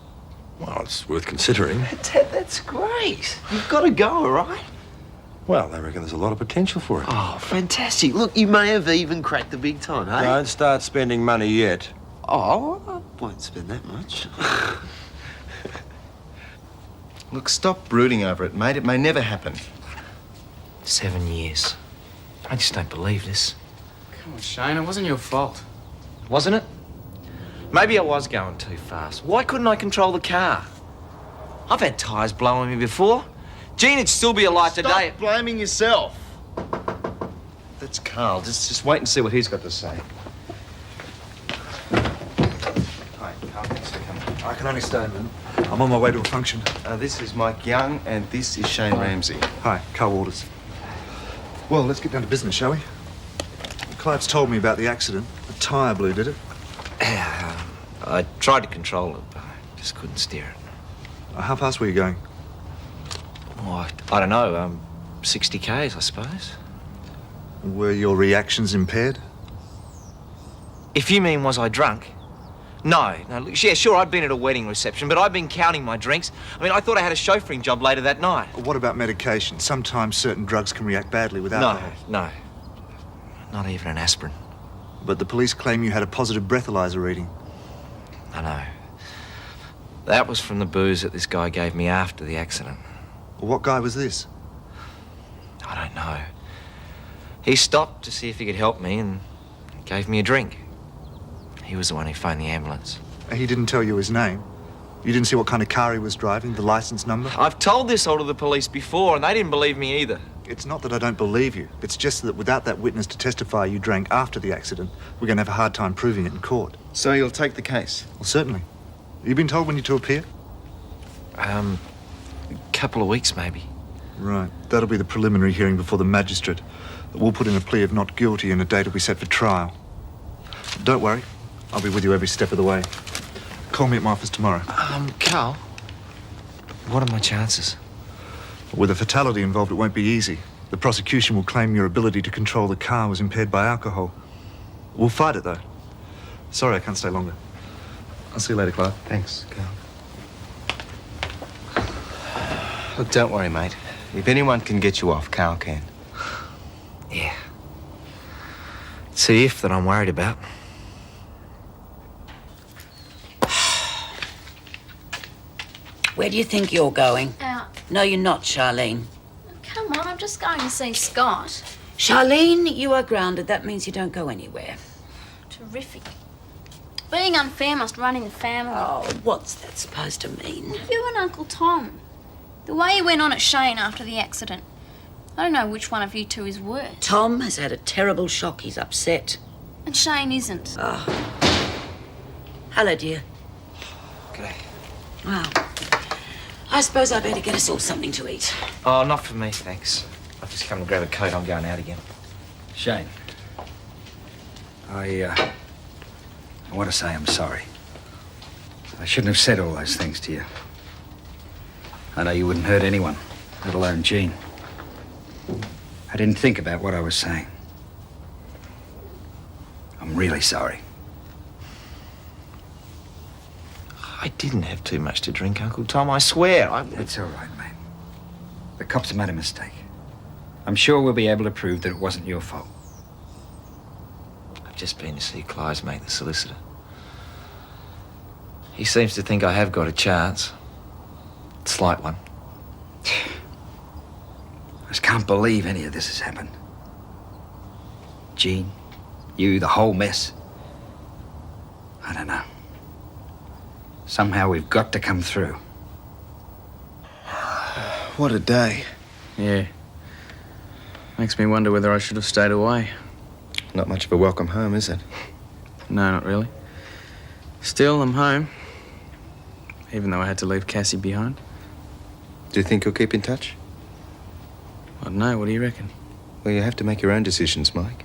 Well, it's worth considering. Dad, that's great. You've got to go, all right? Well, they reckon there's a lot of potential for it. Oh, fantastic. Look, you may have even cracked the big time, hey? Don't start spending money yet. Oh, I won't spend that much. Look, stop brooding over it, mate. It may never happen. 7 years. I just don't believe this. Come on, Shane. It wasn't your fault. Wasn't it? Maybe I was going too fast. Why couldn't I control the car? I've had tyres blowing me before. Jean would still be alive today. Stop blaming yourself. That's Carl. Just wait and see what he's got to say. Hi, Carl. Thanks for coming. I can only stay a minute. I'm on my way to a function. This is Mike Young, and this is Shane Ramsay. Hi, Carl Waters. Well, let's get down to business, shall we? Clive's told me about the accident. A tyre blew, did it? I tried to control it, but I just couldn't steer it. How fast were you going? Oh, I don't know, 60 k's, I suppose. Were your reactions impaired? If you mean was I drunk? No, look, yeah, sure, I'd been at a wedding reception, but I'd been counting my drinks. I mean, I thought I had a chauffeuring job later that night. What about medication? Sometimes certain drugs can react badly with alcohol. No. Not even an aspirin. But the police claim you had a positive breathalyzer reading. I know. That was from the booze that this guy gave me after the accident. Well, what guy was this? I don't know. He stopped to see if he could help me and gave me a drink. He was the one who phoned the ambulance. He didn't tell you his name? You didn't see what kind of car he was driving, the license number? I've told this all to the police before, and they didn't believe me either. It's not that I don't believe you. It's just that without that witness to testify you drank after the accident, we're going to have a hard time proving it in court. So you'll take the case? Well, certainly. You been told when you're to appear? A couple of weeks, maybe. Right. That'll be the preliminary hearing before the magistrate. We'll put in a plea of not guilty and a date will be set for trial. Don't worry. I'll be with you every step of the way. Call me at my office tomorrow. Carl, what are my chances? With a fatality involved, it won't be easy. The prosecution will claim your ability to control the car was impaired by alcohol. We'll fight it, though. Sorry I can't stay longer. I'll see you later, Clarke. Thanks, Carl. Look, don't worry, mate. If anyone can get you off, Carl can. Yeah. It's the if that I'm worried about. Where do you think you're going? Out. No, you're not, Charlene. Come on, I'm just going to see Scott. Charlene, you are grounded. That means you don't go anywhere. Terrific. Being unfair must run in the family. Oh, what's that supposed to mean? You and Uncle Tom. The way he went on at Shane after the accident. I don't know which one of you two is worse. Tom has had a terrible shock. He's upset. And Shane isn't. Oh. Hello, dear. G'day. Well, I suppose I better get us all something to eat. Oh, not for me, thanks. I've just come to grab a coat. I'm going out again. Shane, I want to say I'm sorry. I shouldn't have said all those things to you. I know you wouldn't hurt anyone, let alone Jean. I didn't think about what I was saying. I'm really sorry. I didn't have too much to drink, Uncle Tom, I swear. It's all right, mate. The cops have made a mistake. I'm sure we'll be able to prove that it wasn't your fault. I've just been to see Clive's mate, the solicitor. He seems to think I have got a chance. Slight one. I just can't believe any of this has happened. Jean, you, the whole mess. I don't know. Somehow we've got to come through. What a day. Yeah. Makes me wonder whether I should have stayed away. Not much of a welcome home, is it? No, not really. Still, I'm home. Even though I had to leave Cassie behind. Do you think you'll keep in touch? I don't know. What do you reckon? Well, you have to make your own decisions, Mike.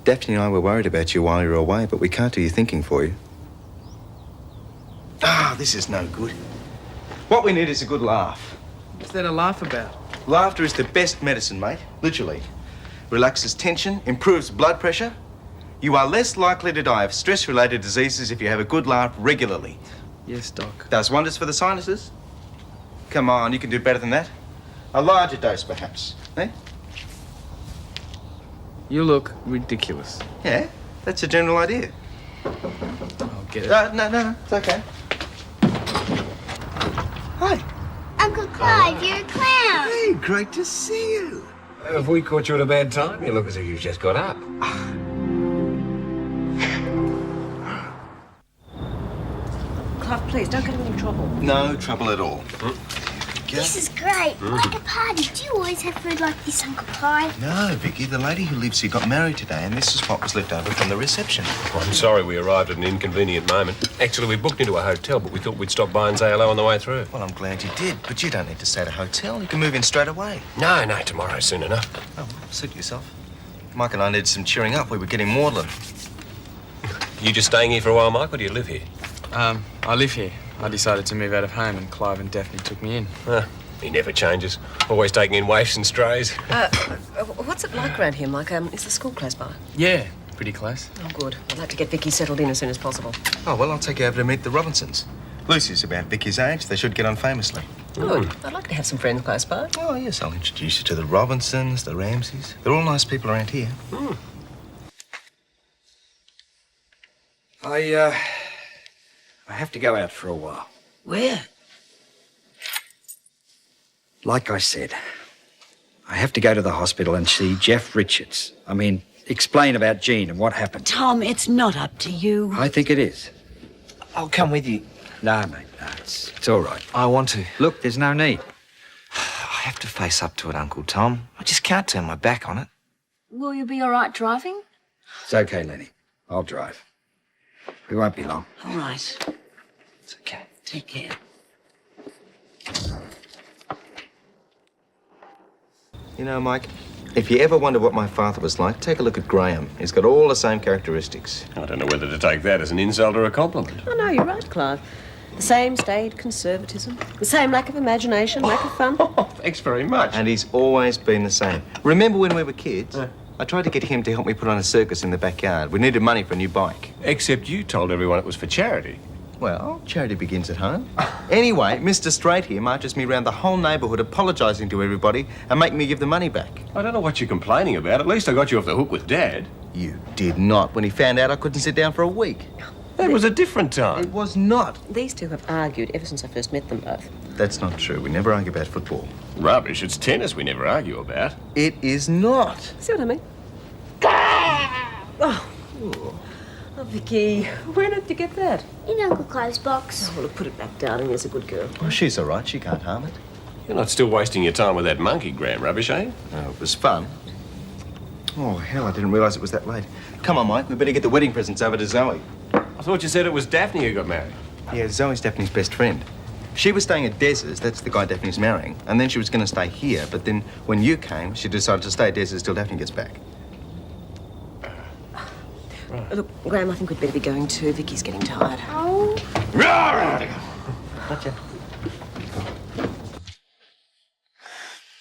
Daphne and I were worried about you while you were away, but we can't do your thinking for you. Ah, this is no good. What we need is a good laugh. What's there to laugh about? Laughter is the best medicine, mate. Literally. Relaxes tension, improves blood pressure. You are less likely to die of stress-related diseases if you have a good laugh regularly. Yes, Doc. Does wonders for the sinuses. Come on, you can do better than that. A larger dose, perhaps, eh? You look ridiculous. Yeah, that's a general idea. I'll get it. No, it's okay. Hi. Uncle Clive, you're a clown. Hey, great to see you. Have we caught you at a bad time? You look as if you've just got up. Clive, please, don't get him in trouble. No trouble at all. This is great. Like a party. Do you always have food like this, Uncle Clive? No, Vikki, the lady who lives here got married today, and this is what was left over from the reception. Well, I'm sorry we arrived at an inconvenient moment. Actually, we booked into a hotel, but we thought we'd stop by and say hello on the way through. Well, I'm glad you did, but you don't need to stay at a hotel. You can move in straight away. No, tomorrow's soon enough. Oh, suit yourself. Mike and I needed some cheering up. We were getting maudlin. You just staying here for a while, Mike, or do you live here? I live here. I decided to move out of home, and Clive and Daphne took me in. He never changes. Always taking in waifs and strays. What's it like around here, Mike? Is the school close by? Yeah, pretty close. Oh, good. I'd like to get Vikki settled in as soon as possible. Oh, well, I'll take you over to meet the Robinsons. Lucy's about Vicky's age. They should get on famously. Good. I'd like to have some friends close by. Oh, yes, I'll introduce you to the Robinsons, the Ramsays. They're all nice people around here. I have to go out for a while. Where? Like I said, I have to go to the hospital and see Jeff Richards. I mean, explain about Jean and what happened. Tom, it's not up to you. I think it is. I'll come with you. No, mate, no, it's all right. I want to. Look, there's no need. I have to face up to it, Uncle Tom. I just can't turn my back on it. Will you be all right driving? It's okay, Lenny. I'll drive. We won't be long. All right. It's okay. Take care. You know, Mike, if you ever wonder what my father was like, take a look at Graham. He's got all the same characteristics. I don't know whether to take that as an insult or a compliment. Oh, no, you're right, Clarke. The same staid conservatism, the same lack of imagination, lack of fun. Thanks very much. And he's always been the same. Remember when we were kids? I tried to get him to help me put on a circus in the backyard. We needed money for a new bike. Except you told everyone it was for charity. Well, charity begins at home. Anyway, Mr. Straight here marches me around the whole neighbourhood apologising to everybody and making me give the money back. I don't know what you're complaining about. At least I got you off the hook with Dad. You did not, when he found out I couldn't sit down for a week. That was a different time. It was not. These two have argued ever since I first met them both. That's not true. We never argue about football. Rubbish. It's tennis we never argue about. It is not. See what I mean? Oh, Vikki, where did you get that? In Uncle Clive's box. Oh, well, look, put it back, darling. There's a good girl. Oh, she's all right. She can't harm it. You're not still wasting your time with that monkey gram rubbish, eh? No, it was fun. Oh, hell, I didn't realise it was that late. Come on, Mike. We better get the wedding presents over to Zoe. I thought you said it was Daphne who got married. Yeah, Zoe's Daphne's best friend. She was staying at Des's, that's the guy Daphne's marrying, and then she was going to stay here, but then when you came, she decided to stay at Des's till Daphne gets back. Look, Graham, I think we'd better be going too. Vicky's getting tired. Oh. Gotcha.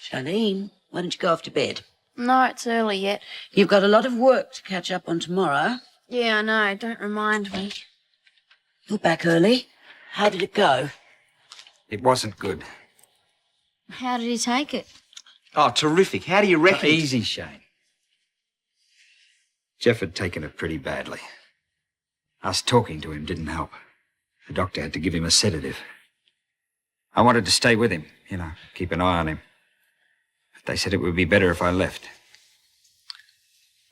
Charlene, why don't you go off to bed? No, it's early yet. You've got a lot of work to catch up on tomorrow. Yeah, I know. Don't remind me. You're back early. How did it go? It wasn't good. How did he take it? Oh, terrific. How do you reckon? Easy, Shane. Jeff had taken it pretty badly. Us talking to him didn't help. The doctor had to give him a sedative. I wanted to stay with him, you know, keep an eye on him. But they said it would be better if I left.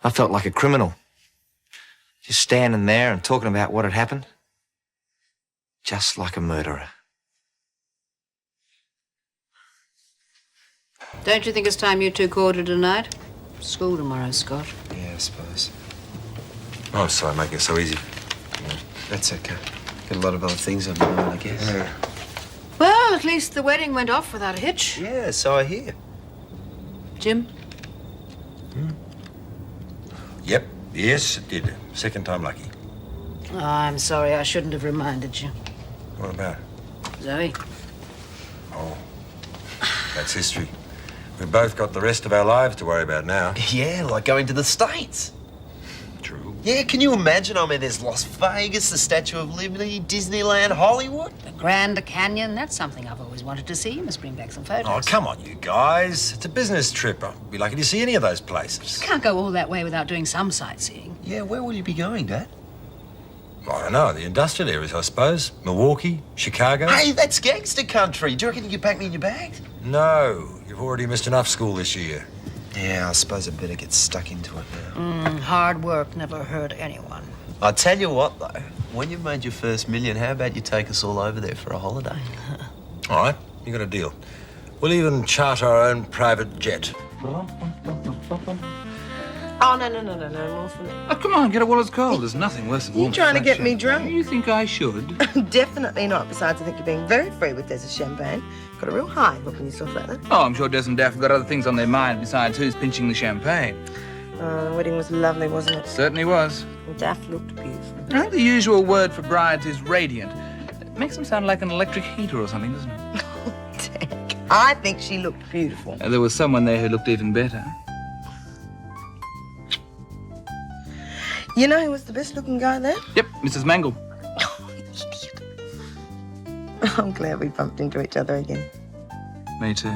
I felt like a criminal. Just standing there and talking about what had happened. Just like a murderer. Don't you think it's time you two called it tonight? School tomorrow, Scott. Yeah, I suppose. Oh, I'm sorry, making it so easy. Yeah, that's okay. Got a lot of other things on my mind, I guess. Yeah. Well, at least the wedding went off without a hitch. Yeah, so I hear. Jim? Yep, yes, it did. Second time lucky. Oh, I'm sorry, I shouldn't have reminded you. What about? Zoe. Oh, that's history. We've both got the rest of our lives to worry about now. Yeah, like going to the States. True. Yeah, can you imagine? I mean, there's Las Vegas, the Statue of Liberty, Disneyland, Hollywood. The Grand Canyon, that's something I've always wanted to see. You must bring back some photos. Oh, come on, you guys. It's a business trip. I'll be lucky to see any of those places. Can't go all that way without doing some sightseeing. Yeah, where will you be going, Dad? I don't know, the industrial areas, I suppose. Milwaukee, Chicago. Hey, that's gangster country. Do you reckon you can pack me in your bag? No, you've already missed enough school this year. Yeah, I suppose I'd better get stuck into it now. Hard work never hurt anyone. I'll tell you what, though. When you've made your first million, how about you take us all over there for a holiday? All right, you got a deal. We'll even charter our own private jet. Oh, no, more for me. Oh, come on, get it while it's cold. There's nothing worse than You warm trying to get sunshine. me drunk? You think I should? Definitely not. Besides, I think you're being very free with Des's champagne. Got a real high looking yourself like that. Oh, I'm sure Des and Daphne have got other things on their mind besides who's pinching the champagne. Oh, the wedding was lovely, wasn't it? Certainly was. Daphne looked beautiful. I think the usual word for brides is radiant. It makes them sound like an electric heater or something, doesn't it? I think she looked beautiful. There was someone there who looked even better. You know who was the best-looking guy there? Yep, Mrs. Mangle. I'm glad we bumped into each other again. Me too.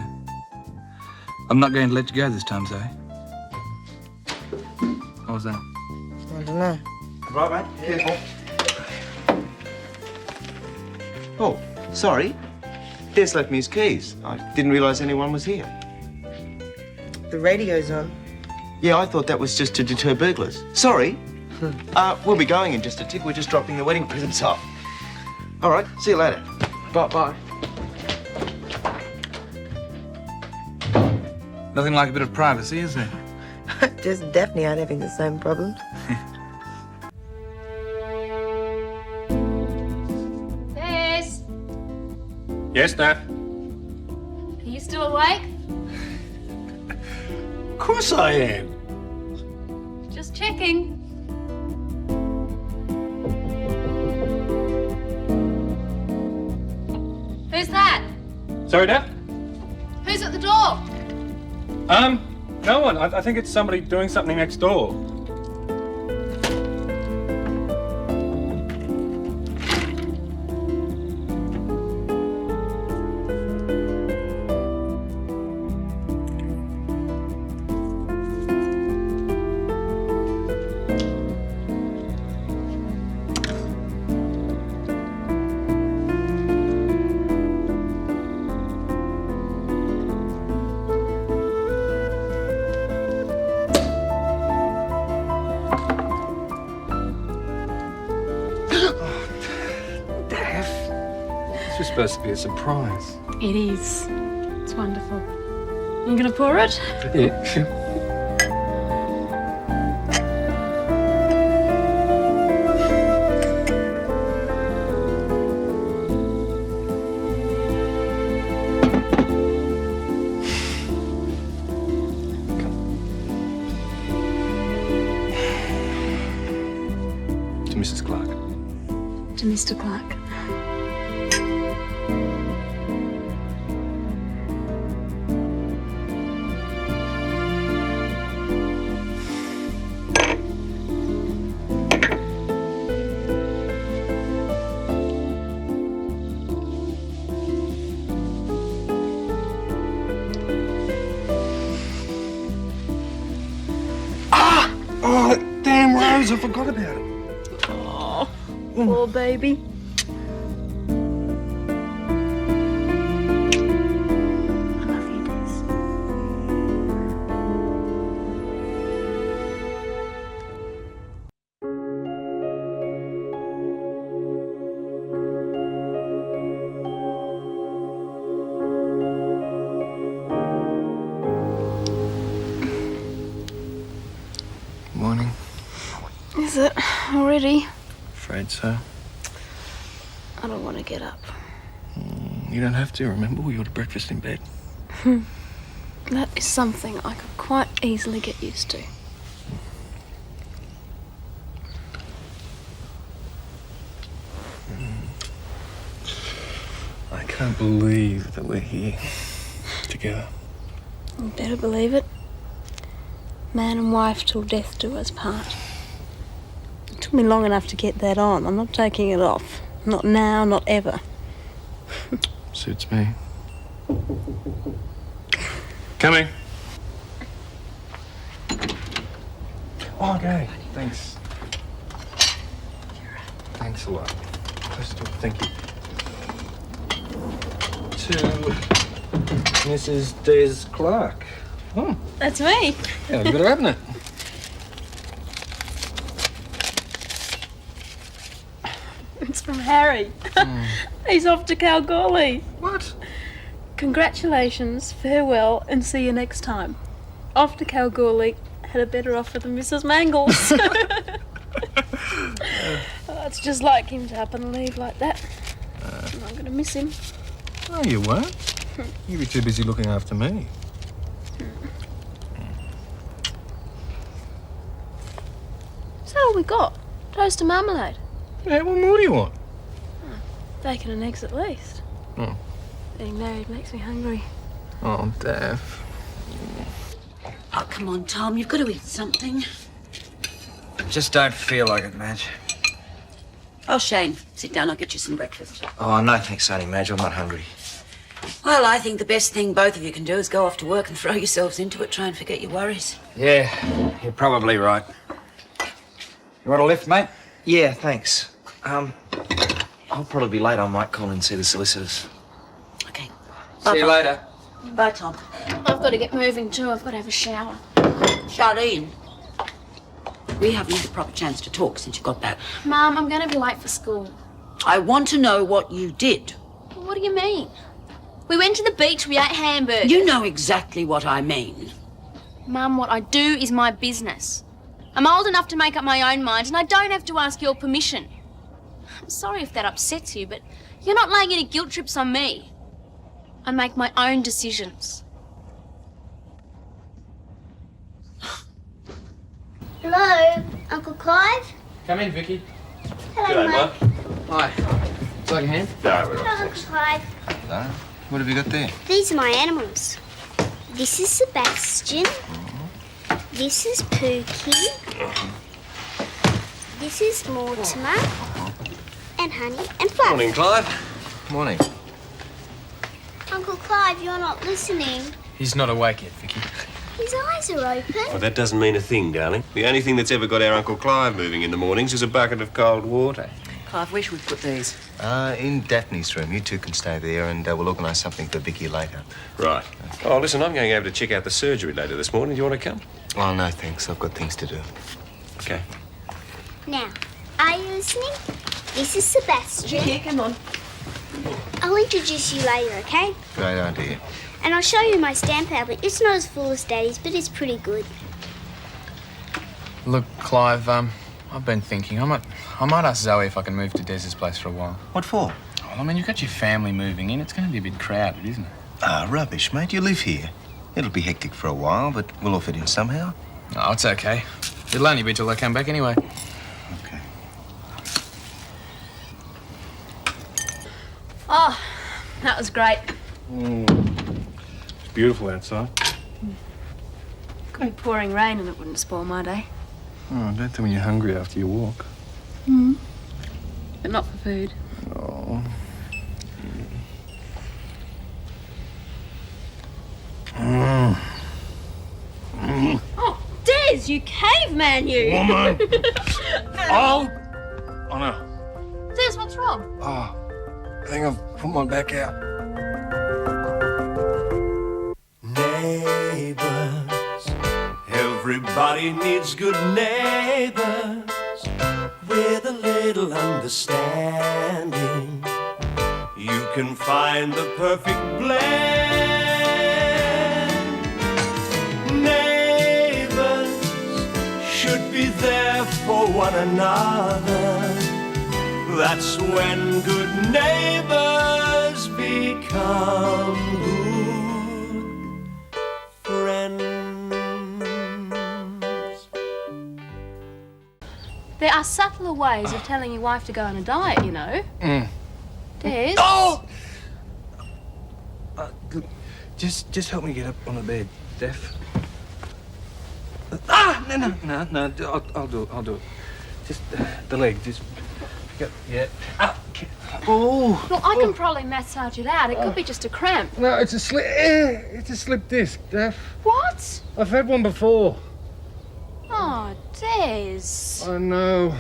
I'm not going to let you go this time, Zoe. What was that? I don't know. Right, mate. Careful. Oh, sorry. Des left me his keys. I didn't realise anyone was here. The radio's on. Yeah, I thought that was just to deter burglars. Sorry. We'll be going in just a tick. We're just dropping the wedding presents off. All right, see you later. Bye. Nothing like a bit of privacy, is there? Just Daphne aren't having the same problems. Des, Yes, Daph? are you still awake? Of course I am. Just checking. Who's that? Sorry, Daph? Who's at the door? No one. I think it's somebody doing something next door. Supposed to be a surprise. It is. It's wonderful. You gonna pour it? Yeah, sure. To Mrs. Clarke. To Mr. Clarke. Oh, that damn rose, I forgot about it. Oh, poor baby. I love you, Des. Morning. Is it already? Afraid so. I don't want to get up. You don't have to, remember? We ordered breakfast in bed. That is something I could quite easily get used to. I can't believe that we're here together. You better believe it. Man and wife till death do us part. It took me long enough to get that on. I'm not taking it off. Not now, not ever. Suits me. Coming. Oh, okay. Thanks. Thanks a lot. Thank you. To Mrs. Des Clarke. Oh. That's me. Yeah, you better open it. It's from Harry. He's off to Kalgoorlie. What? Congratulations, farewell, and see you next time. Off to Kalgoorlie. Had a better offer than Mrs. Mangle's. It's just like him to up and leave like that. I'm not going to miss him. Oh, you won't. You'll be too busy looking after me. Is that all we got? Toast and marmalade? Yeah, what more do you want? Bacon and eggs at least. Oh. Being married makes me hungry. Oh, Daph. Oh, come on, Tom. You've got to eat something. Just don't feel like it, Madge. Oh, Shane, sit down. I'll get you some breakfast. Oh, no thanks, Auntie Madge. I'm not hungry. Well, I think the best thing both of you can do is go off to work and throw yourselves into it. Try and forget your worries. Yeah, you're probably right. You want a lift, mate? Yeah, thanks. I'll probably be late. I might call and see the solicitors. Okay. See you later. Bye, Tom. I've got to get moving too. I've got to have a shower. Charlene, we haven't had a proper chance to talk since you got back. Mum, I'm going to be late for school. I want to know what you did. What do you mean? We went to the beach, we ate hamburgers. You know exactly what I mean. Mum, what I do is my business. I'm old enough to make up my own mind and I don't have to ask your permission. I'm sorry if that upsets you, but you're not laying any guilt trips on me. I make my own decisions. Hello, Uncle Clive? Come in, Vikki. Hello, Mike. Hi. Would you like a hand? Hello, Uncle Clive. Hello. What have you got there? These are my animals. This is Sebastian. This is Pookie. This is Mortimer. And Honey and Fluff. Morning, Clive. Morning. Uncle Clive, you're not listening. He's not awake yet, Vikki. His eyes are open. Well, that doesn't mean a thing, darling. The only thing that's ever got our Uncle Clive moving in the mornings is a bucket of cold water. Clive, where should we put these? In Daphne's room. You two can stay there and we'll organise something for Vikki later. Right. Oh, listen, I'm going over to check out the surgery later this morning. Do you want to come? Oh, no, thanks. I've got things to do. Okay. Now, are you listening? This is Sebastian. Here, come on. I'll introduce you later, okay? Great idea. And I'll show you my stamp album. It's not as full as Daddy's, but it's pretty good. Look, Clive, I've been thinking. I might ask Zoe if I can move to Des's place for a while. What for? Well, I mean, you've got your family moving in. It's going to be a bit crowded, isn't it? Ah, rubbish, mate. You live here. It'll be hectic for a while, but we'll all fit in somehow. Oh, it's okay. It'll only be till I come back anyway. Okay. Oh, that was great. It's beautiful outside. Could be pouring rain and it wouldn't spoil my day. Oh, don't tell me you're hungry after your walk. But not for food. Oh. Oh, Des, you caveman, you! Woman! Oh no. Des, what's wrong? Oh, I think I've put my back out. Neighbours, everybody needs good neighbours with a little understanding. You can find the perfect blend. Neighbours should be there for one another. That's when good neighbours become good friends. There are subtler ways of telling your wife to go on a diet, you know. Des? Oh! Just help me get up on the bed, Daph. Ah! No. I'll do it. Just the leg. Just pick up. Yeah. Ah. Oh. Well, I can probably massage it out. It could be just a cramp. No, it's a slip. It's a slip disc, Daph. What? I've had one before. Oh, Des. I know.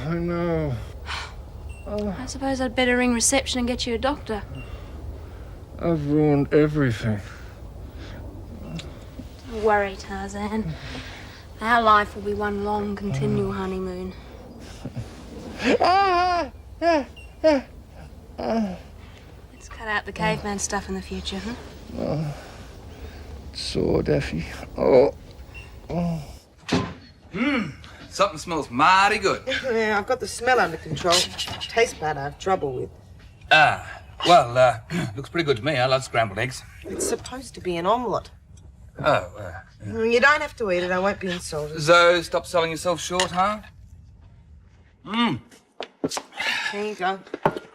Oh, I suppose I'd better ring reception and get you a doctor. I've ruined everything. Don't worry, Tarzan. Our life will be one long, continual honeymoon. Let's cut out the caveman stuff in the future, huh? Oh, sore, Daffy. Oh. Something smells mighty good. Yeah, I've got the smell under control. Taste bad I have trouble with. Well, looks pretty good to me. I love scrambled eggs. It's supposed to be an omelette. Oh, You don't have to eat it. I won't be insulted. Zoe, stop selling yourself short, huh? There you go.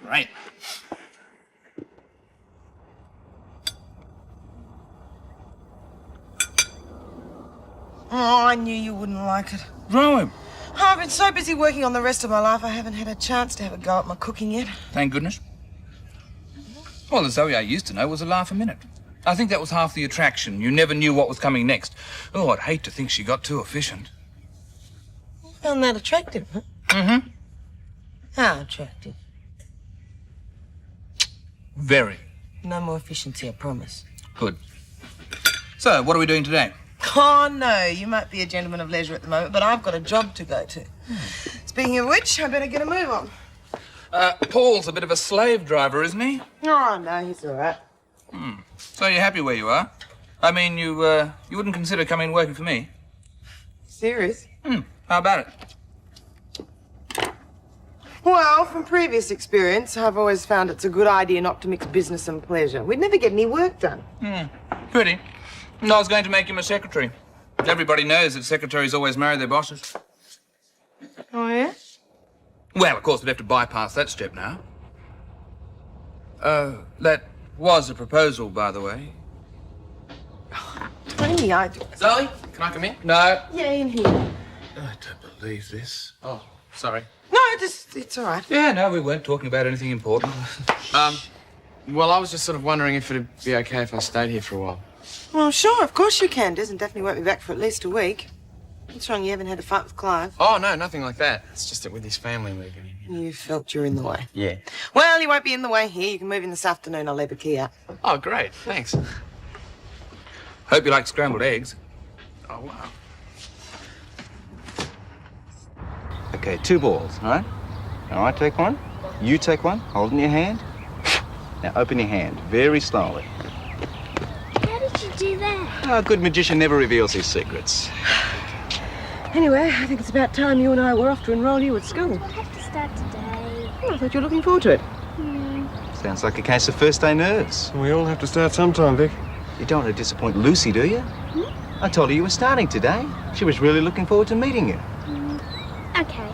Great. Oh, I knew you wouldn't like it. What's wrong with him? I've been so busy working on the rest of my life, I haven't had a chance to have a go at my cooking yet. Thank goodness. Well, the Zoe I used to know was a laugh a minute. I think that was half the attraction. You never knew what was coming next. Oh, I'd hate to think she got too efficient. You found that attractive, huh? Mm-hmm. How attractive? Very. No more efficiency, I promise. Good. So, what are we doing today? Oh, no, you might be a gentleman of leisure at the moment, but I've got a job to go to. Speaking of which, I better get a move on. Paul's a bit of a slave driver, isn't he? Oh, no, he's all right. So you're happy where you are? I mean, you wouldn't consider coming and working for me? Serious? How about it? Well, from previous experience, I've always found it's a good idea not to mix business and pleasure. We'd never get any work done. Pretty. And I was going to make him a secretary. Everybody knows that secretaries always marry their bosses. Oh, yeah? Well, of course, we'd have to bypass that step now. That was a proposal, by the way. Tony, Zoe, can I come in? No. Yeah, in here. I don't believe this. Oh, sorry. No, it's all right. Yeah, no, we weren't talking about anything important. Well, I was just sort of wondering if it'd be okay if I stayed here for a while. Well, sure, of course you can. Des and Daphne won't be back for at least a week. What's wrong? You haven't had a fight with Clive? Oh, no, nothing like that. It's just that with his family moving in. You felt you're in the way. Yeah. Well, you won't be in the way here. You can move in this afternoon. I'll leave a key out. Oh, great. Thanks. Hope you like scrambled eggs. Oh, wow. Okay, 2 balls, all right? All right, take one. You take one, hold in your hand. Now open your hand, very slowly. How did you do that? A good magician never reveals his secrets. Anyway, I think it's about time you and I were off to enroll you at school. I have to start today. Oh, I thought you were looking forward to it. Sounds like a case of first day nerves. We all have to start sometime, Vic. You don't want to disappoint Lucy, do you? I told her you were starting today. She was really looking forward to meeting you. Okay.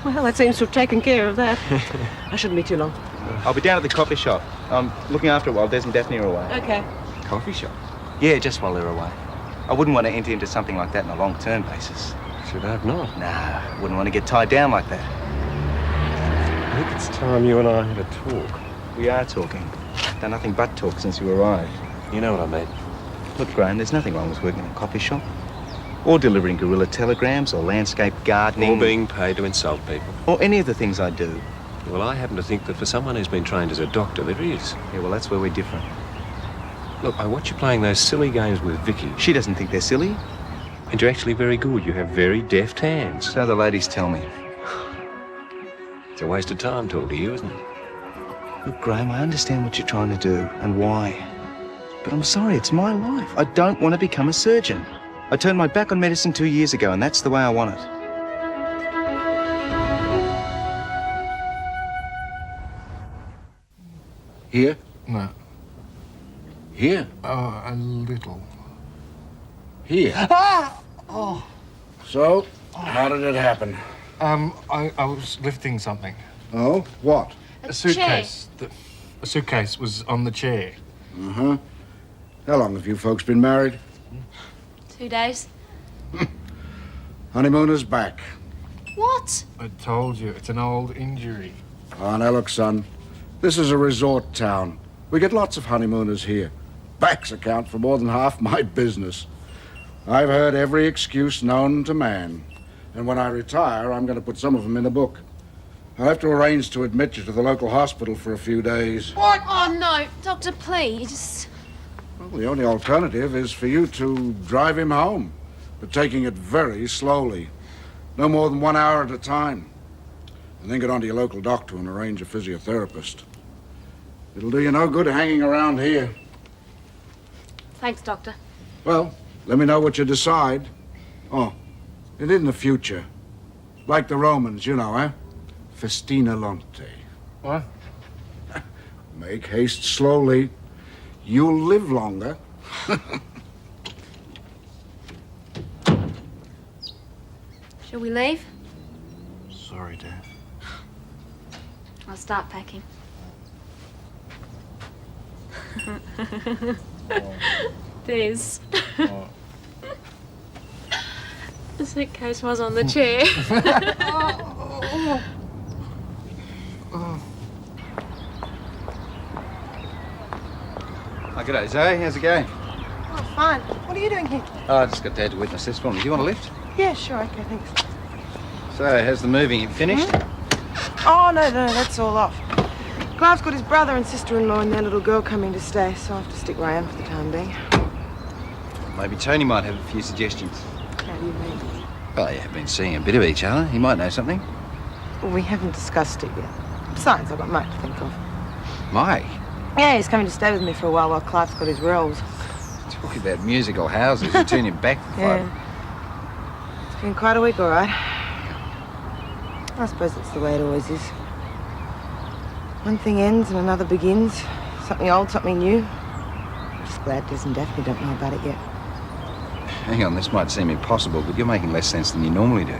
Well, that seems to have taken care of that. I shouldn't be too long. I'll be down at the coffee shop. I'm looking after it while Des and Daphne are away. Okay. Coffee shop? Yeah, just while they're away. I wouldn't want to enter into something like that on a long-term basis. Should hope not. Nah, wouldn't want to get tied down like that. I think it's time you and I had a talk. We are talking. Done nothing but talk since you arrived. You know what I mean. Look, Graham, there's nothing wrong with working in a coffee shop. Or delivering guerrilla telegrams, or landscape gardening. Or being paid to insult people. Or any of the things I do. Well, I happen to think that for someone who's been trained as a doctor, there is. Yeah, well, that's where we're different. Look, I watch you playing those silly games with Vikki. She doesn't think they're silly. And you're actually very good. You have very deft hands. So the ladies tell me. It's a waste of time talking to you, isn't it? Look, Graham, I understand what you're trying to do and why. But I'm sorry, it's my life. I don't want to become a surgeon. I turned my back on medicine 2 years ago, and that's the way I want it. Here? No. Here? Oh, a little. Here? Ah! Oh. So, how did it happen? I was lifting something. Oh? What? A suitcase. A suitcase was on the chair. Uh-huh. How long have you folks been married? 2 days. Honeymooner's back. What? I told you, it's an old injury. Oh, now look, son. This is a resort town. We get lots of honeymooners here. Backs account for more than half my business. I've heard every excuse known to man. And when I retire, I'm going to put some of them in a book. I'll have to arrange to admit you to the local hospital for a few days. What? Oh, no. Doctor, please. Well, the only alternative is for you to drive him home, but taking it very slowly. No more than 1 hour at a time. And then get on to your local doctor and arrange a physiotherapist. It'll do you no good hanging around here. Thanks, Doctor. Well, let me know what you decide. Oh, and in the future, like the Romans, you know, eh? Festina lonte. What? Make haste slowly. You'll live longer. Shall we leave? Sorry, Dad. I'll start packing. This. The suitcase was on the chair. Oh, g'day, Zoe. How's it going? Oh, fine. What are you doing here? Oh, I just got Dad to witness this for me. Do you want a lift? Yeah, sure, okay, thanks. So, how's the moving? You finished? Oh, no, that's all off. Clarke's got his brother and sister-in-law and their little girl coming to stay, so I have to stick where I am for the time being. Maybe Tony might have a few suggestions. How do you mean? Well, you have been seeing a bit of each other. He might know something. Well, we haven't discussed it yet. Besides, I've got Mike to think of. Mike? Yeah, he's coming to stay with me for a while Clarke's got his roles. Talk about musical houses. You turn your back for five. Yeah. It's been quite a week, all right. I suppose that's the way it always is. One thing ends and another begins. Something old, something new. I'm just glad Des and Daphne don't know about it yet. Hang on, this might seem impossible, but you're making less sense than you normally do.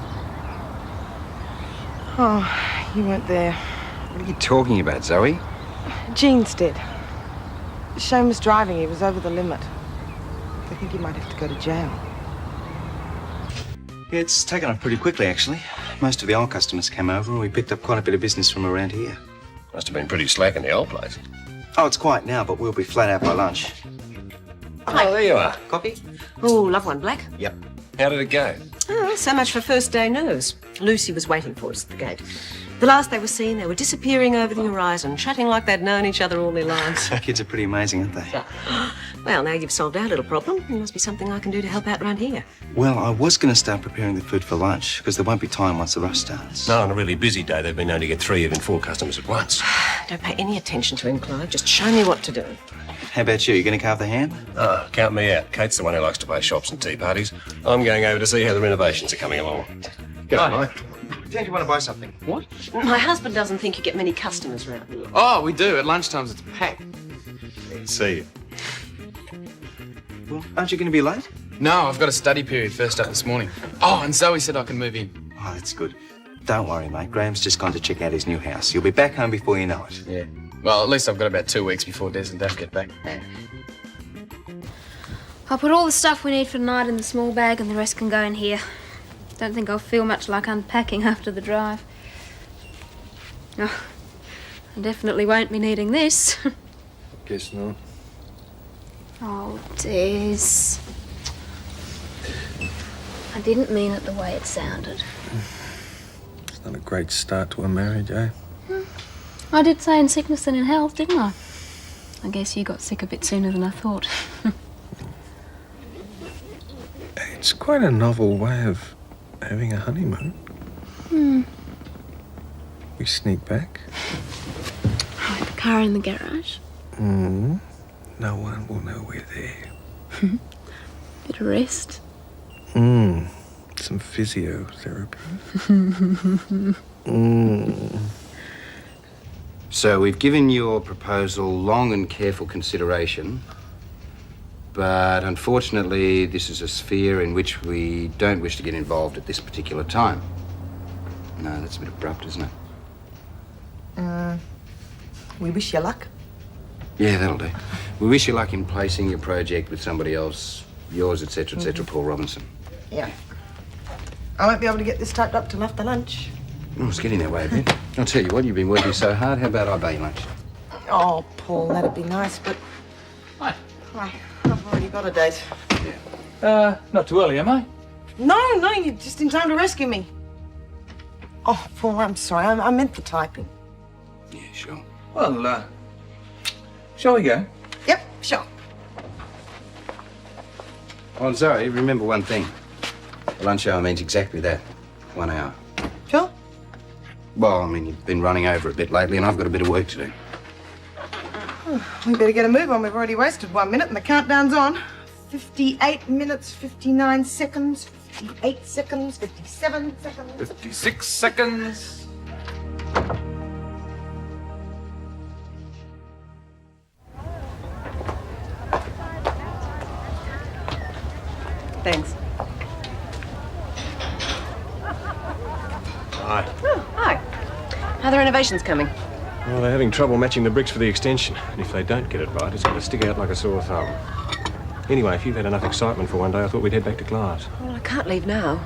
Oh, you weren't there. What are you talking about, Zoe? Jean's dead. Shane was driving. He was over the limit. They think he might have to go to jail. Yeah, it's taken off pretty quickly, actually. Most of the old customers came over and we picked up quite a bit of business from around here. Must have been pretty slack in the old place. Oh, it's quiet now, but we'll be flat out by lunch. Oh, there you are. Copy? Oh, love one, Black. Yep. How did it go? Oh, so much for first day nerves. Lucy was waiting for us at the gate. The last they were seen, they were disappearing over the horizon, chatting like they'd known each other all their lives. Kids are pretty amazing, aren't they? Well, now you've solved our little problem, there must be something I can do to help out around here. Well, I was going to start preparing the food for lunch, because there won't be time once the rush starts. No, on a really busy day, they've been known to get 3, even 4 customers at once. Don't pay any attention to him, Clive. Just show me what to do. How about you? You going to carve the ham? Oh, count me out. Kate's the one who likes to play shops and tea parties. I'm going over to see how the renovations are coming along. G'day, Mike. Don't you want to buy something? What? My husband doesn't think you get many customers round here. Oh, we do. At lunchtimes, it's packed. See you. Well, aren't you going to be late? No, I've got a study period first up this morning. Oh, and Zoe said I can move in. Oh, that's good. Don't worry, mate. Graham's just gone to check out his new house. You'll be back home before you know it. Yeah. Well, at least I've got about 2 weeks before Des and Daph get back. I'll put all the stuff we need for tonight in the small bag and the rest can go in here. Don't think I'll feel much like unpacking after the drive. Oh, I definitely won't be needing this. Guess not. Oh, Des. I didn't mean it the way it sounded. It's not a great start to a marriage, eh? I did say in sickness and in health, didn't I? I guess you got sick a bit sooner than I thought. It's quite a novel way of having a honeymoon. We sneak back. Hide the car in the garage. No one will know we're there. Bit of rest. Some physiotherapy. So we've given your proposal long and careful consideration, but unfortunately this is a sphere in which we don't wish to get involved at this particular time. No, that's a bit abrupt, isn't it? We wish you luck. Yeah, that'll do. We wish you luck in placing your project with somebody else, yours, etc., etc., Paul Robinson. Yeah. I won't be able to get this typed up till after lunch. Oh, it's getting that way a bit. I'll tell you what, you've been working so hard. How about I buy you lunch? Oh, Paul, that'd be nice, but... Hi. I've already got a date. Not too early, am I? No, you're just in time to rescue me. Oh, Paul, I'm sorry. I meant the typing. Yeah, sure. Well, shall we go? Yep, sure. Well, Zoe, remember one thing. The lunch hour means exactly that. 1 hour. Sure. Well, I mean, you've been running over a bit lately, and I've got a bit of work to do. We better get a move on. We've already wasted 1 minute, and the countdown's on. 58 minutes, 59 seconds, 58 seconds, 57 seconds. 56 seconds. Thanks. Hi. Oh, hi. How are the renovations coming? Well, they're having trouble matching the bricks for the extension. And if they don't get it right, it's going to stick out like a sore thumb. Anyway, if you've had enough excitement for one day, I thought we'd head back to class. Well, I can't leave now.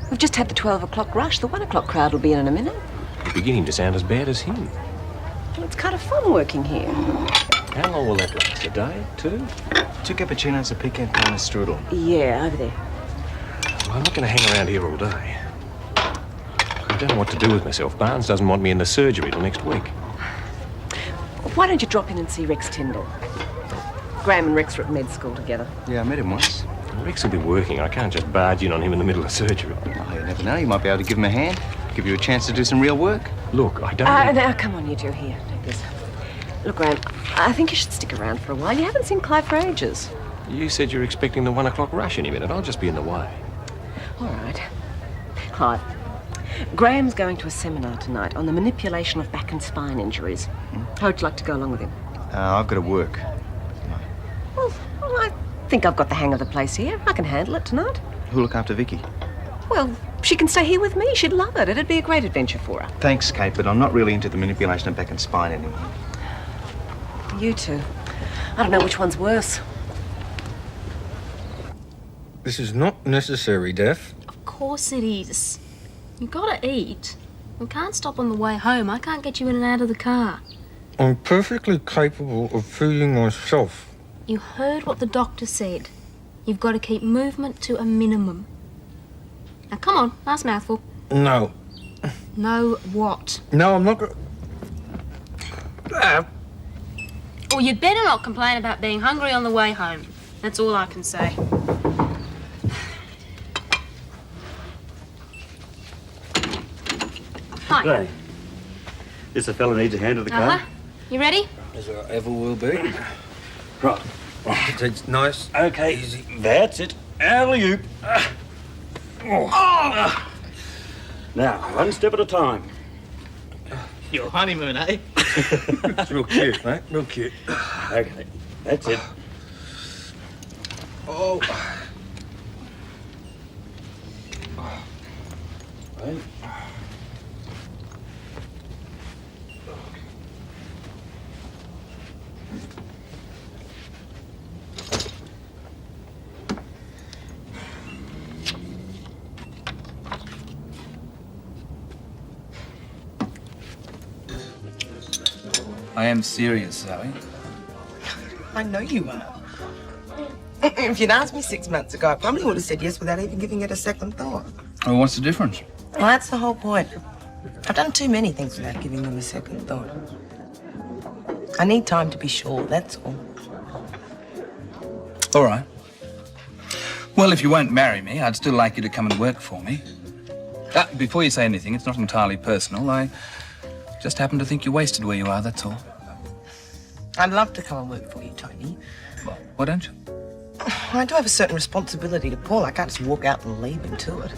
We've just had the 12 o'clock rush. The 1 o'clock crowd will be in a minute. You're beginning to sound as bad as him. Well, it's kind of fun working here. How long will that last? A day? 2? 2 cappuccinos, a pecan pie and a strudel. Yeah, over there. Well, I'm not going to hang around here all day. I don't know what to do with myself. Barnes doesn't want me in the surgery till next week. Why don't you drop in and see Rex Tyndall? Graham and Rex are at med school together. Yeah, I met him once. Rex will be working. I can't just barge in on him in the middle of surgery. Oh, you never know. You might be able to give him a hand. Give you a chance to do some real work. Look, I don't... Now, come on, you two. Here, take this. Look, Graham, I think you should stick around for a while. You haven't seen Clive for ages. You said you're expecting the 1 o'clock rush any minute. I'll just be in the way. All right. Clive, Graham's going to a seminar tonight on the manipulation of back and spine injuries. How would you like to go along with him? I've got to work. Well, I think I've got the hang of the place here. I can handle it tonight. Who'll look after Vikki? Well, she can stay here with me. She'd love it. It'd be a great adventure for her. Thanks, Kate, but I'm not really into the manipulation of back and spine anymore. You two. I don't know which one's worse. This is not necessary, Daph. Of course it is. You gotta eat. We can't stop on the way home. I can't get you in and out of the car. I'm perfectly capable of feeding myself. You heard what the doctor said. You've got to keep movement to a minimum. Now, come on, last mouthful. No. No what? No, I'm not going Well, you'd better not complain about being hungry on the way home. That's all I can say. Hi. Hey, is the fella needs a hand to the car? You ready? As I ever will be. Right. It's nice. Okay, easy. That's it. Alley-oop. Now, one step at a time. Your honeymoon, eh? It's real cute, mate. Real cute. Okay, that's it. Oh. Right. I am serious, Zoe. I know you are. If you'd asked me 6 months ago, I probably would have said yes without even giving it a second thought. Well, what's the difference? Well, that's the whole point. I've done too many things without giving them a second thought. I need time to be sure, that's all. All right. Well, if you won't marry me, I'd still like you to come and work for me. Before you say anything, it's not entirely personal. I just happen to think you're wasted where you are, that's all. I'd love to come and work for you, Tony. Well, why don't you? I do have a certain responsibility to Paul. I can't just walk out and leave him to it.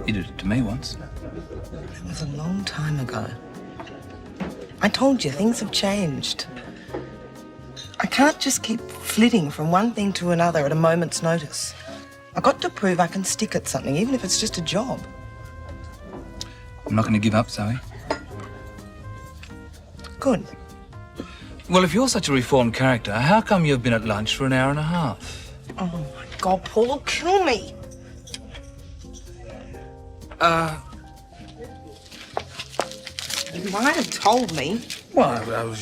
You did it to me once. It was a long time ago. I told you, things have changed. I can't just keep flitting from one thing to another at a moment's notice. I've got to prove I can stick at something, even if it's just a job. I'm not going to give up, Zoe. Good. Well, if you're such a reformed character, how come you've been at lunch for an hour and a half? Oh, my God, Paul will kill me. You might have told me. Well, I was...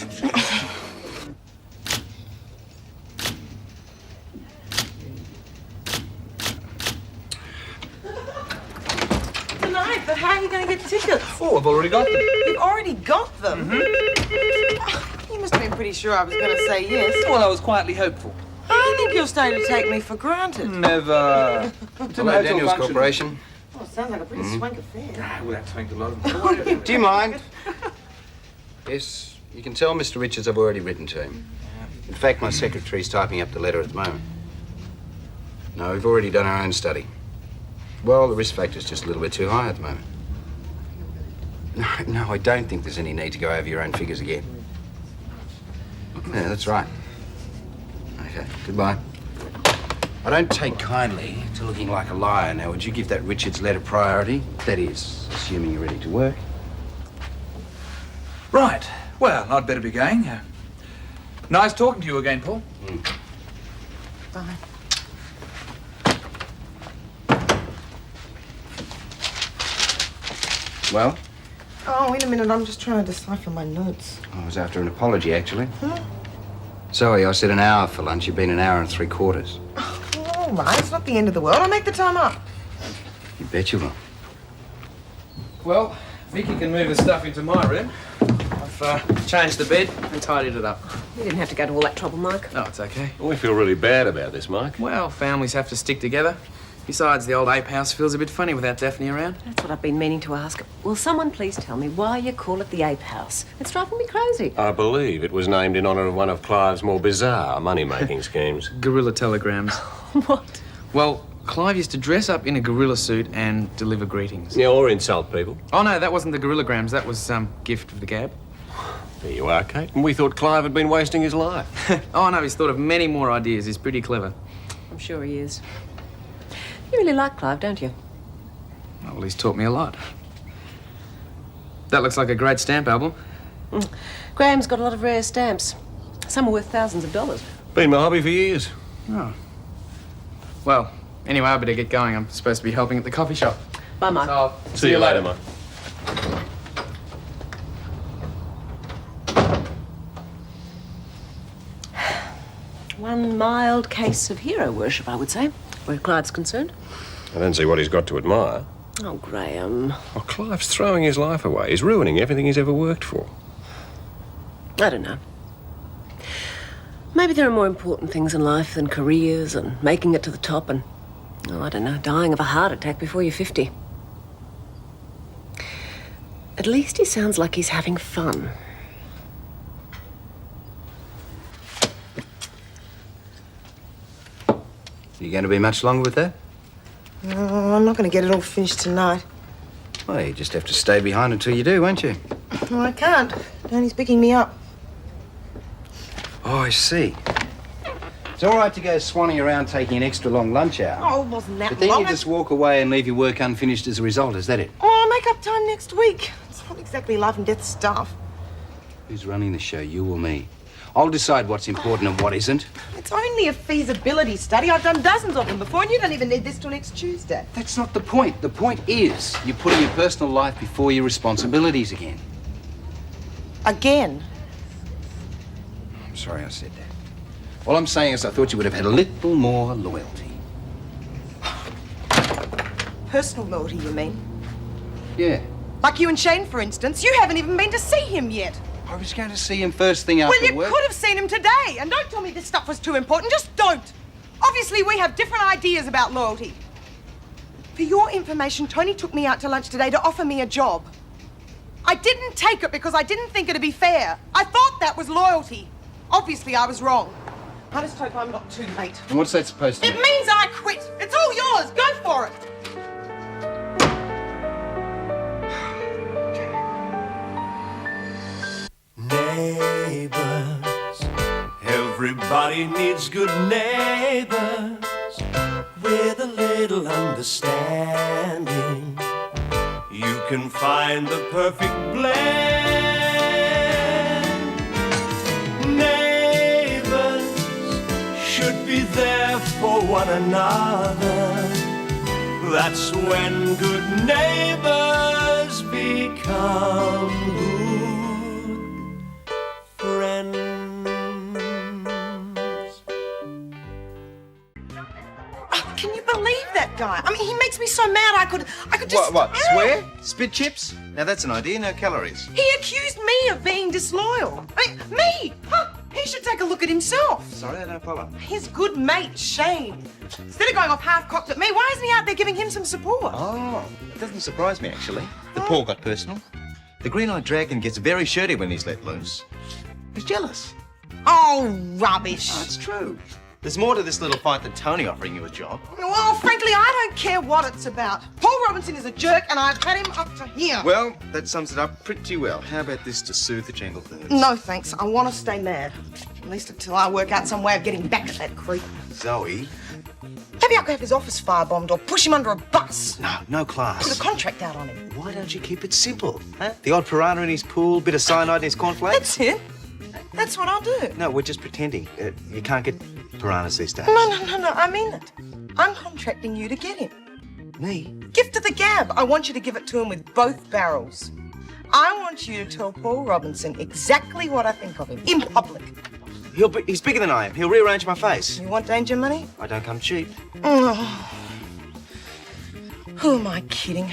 Tonight, but how are you going to get tickets? Oh, I've already got them. You've already got them? You must have been pretty sure I was going to say yes. Well, I was quietly hopeful. I think you'll stay to take me for granted. Never. Hello, Daniels Corporation. Oh, sounds like a pretty swank affair. Well, that swanked a lot of Do you mind? Yes, you can tell Mr. Richards I've already written to him. In fact, my secretary's typing up the letter at the moment. No, we've already done our own study. Well, the risk factor's just a little bit too high at the moment. No, I don't think there's any need to go over your own figures again. Yeah, that's right. Okay, goodbye. I don't take kindly to looking like a liar. Now, would you give that Richards letter priority? That is, assuming you're ready to work. Right. Well, I'd better be going. Nice talking to you again, Paul. Bye. Well, Oh, wait a minute. I'm just trying to decipher my notes. I was after an apology, actually. Sorry, I said an hour for lunch. You've been an hour and 3/4. All right, it's not the end of the world. I'll make the time up. You bet you will. Well, Vikki can move the stuff into my room. I've changed the bed and tidied it up. You didn't have to go to all that trouble, Mike. No, it's okay. We feel really bad about this, Mike. Well, families have to stick together. Besides, the old ape house feels a bit funny without Daphne around. That's what I've been meaning to ask. Will someone please tell me why you call it the Ape House? It's driving me crazy. I believe it was named in honour of one of Clive's more bizarre money-making schemes. Guerrilla telegrams. What? Well, Clive used to dress up in a gorilla suit and deliver greetings. Yeah, or insult people. Oh, no, that wasn't the gorillograms. That was gift of the gab. There you are, Kate. And we thought Clive had been wasting his life. Oh, no, he's thought of many more ideas. He's pretty clever. I'm sure he is. You really like Clive, don't you? Well, he's taught me a lot. That looks like a great stamp album. Graham's got a lot of rare stamps. Some are worth thousands of dollars. Been my hobby for years. Oh. Well, anyway, I better get going. I'm supposed to be helping at the coffee shop. Bye, Mike. So I'll See you later, Mike. One mild case of hero worship, I would say, where Clive's concerned. I don't see what he's got to admire. Oh, Graham. Oh, Clive's throwing his life away. He's ruining everything he's ever worked for. I don't know. Maybe there are more important things in life than careers and making it to the top and, oh, I don't know, dying of a heart attack before you're 50. At least he sounds like he's having fun. You going to be much longer with that? Oh, I'm not going to get it all finished tonight. Well, you just have to stay behind until you do, won't you? No, I can't. Tony's picking me up. Oh, I see. It's all right to go swanning around taking an extra long lunch hour. Oh, it wasn't that But then long. you just walk away and leave your work unfinished as a result, is that it? Oh, I'll make up time next week. It's not exactly life and death stuff. Who's running the show, you or me? I'll decide what's important and what isn't. It's only a feasibility study. I've done dozens of them before, and you don't even need this till next Tuesday. That's not the point. The point is you're putting your personal life before your responsibilities again. Again? I'm sorry I said that. All I'm saying is I thought you would have had a little more loyalty. Personal loyalty, you mean? Yeah. Like you and Shane, for instance. You haven't even been to see him yet. I was going to see him first thing after Well, you work. could have seen him today. And don't tell me this stuff was too important. Just don't. Obviously, we have different ideas about loyalty. For your information, Tony took me out to lunch today to offer me a job. I didn't take it because I didn't think it'd be fair. I thought that was loyalty. Obviously, I was wrong. I just hope I'm not too late. And what's that supposed to It mean? means I quit. It's all yours. Go for it. Neighbours, everybody needs good neighbours with a little understanding. You can find the perfect blend. Neighbours should be there for one another. That's when good neighbours become good friends. Oh, can you believe that guy? I mean, he makes me so mad I could just... What? Swear? Spit chips? Now that's an idea, no calories. He accused me of being disloyal. I mean, me! Huh? He should take a look at himself. Sorry, I don't follow. His good mate, Shane. Instead of going off half-cocked at me, why isn't he out there giving him some support? Oh, it doesn't surprise me, actually. The Paul got personal. The green-eyed dragon gets very shirty when he's let loose. He's jealous. Oh, rubbish. Oh, it's true. There's more to this little fight than Tony offering you a job. Well, frankly, I don't care what it's about. Paul Robinson is a jerk, and I've had him up to here. Well, that sums it up pretty well. How about this to soothe the jangled nerves? No, thanks. I want to stay mad. At least until I work out some way of getting back at that creep. Zoe? Maybe I could have his office firebombed or push him under a bus. No class. Put a contract out on him. Why don't you keep it simple? Huh? The odd piranha in his pool, bit of cyanide in his cornflakes? That's it. That's what I'll do. No, we're just pretending. You can't get piranhas these days. No, I mean it. I'm contracting you to get him. Me? Gift of the gab. I want you to give it to him with both barrels. I want you to tell Paul Robinson exactly what I think of him, in public. He's bigger than I am. He'll rearrange my face. You want danger money? I don't come cheap. Oh. Who am I kidding?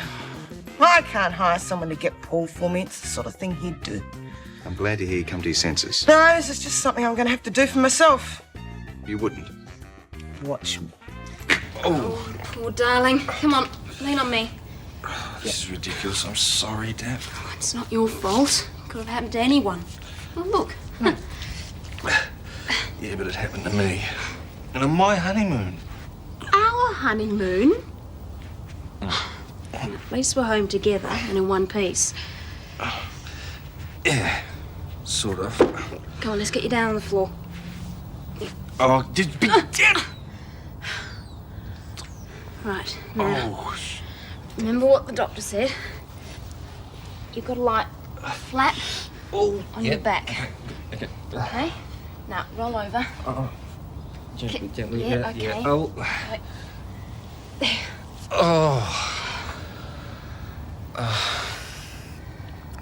I can't hire someone to get Paul for me. It's the sort of thing he'd do. I'm glad to hear you come to your senses. No, this is just something I'm going to have to do for myself. You wouldn't. Watch. Oh, poor darling. Come on, lean on me. This is ridiculous. I'm sorry, Daph. Oh, it's not your fault. It could have happened to anyone. Well, look. Yeah, but it happened to me. And on my honeymoon. Our honeymoon? At least we're home together and in one piece. Yeah, sort of. Come on, let's get you down on the floor. Oh, just be dead! Right, now, remember what the doctor said? You've got to lie flat on your back. Okay? Now, roll over. Gently. Yeah, okay. Oh. There.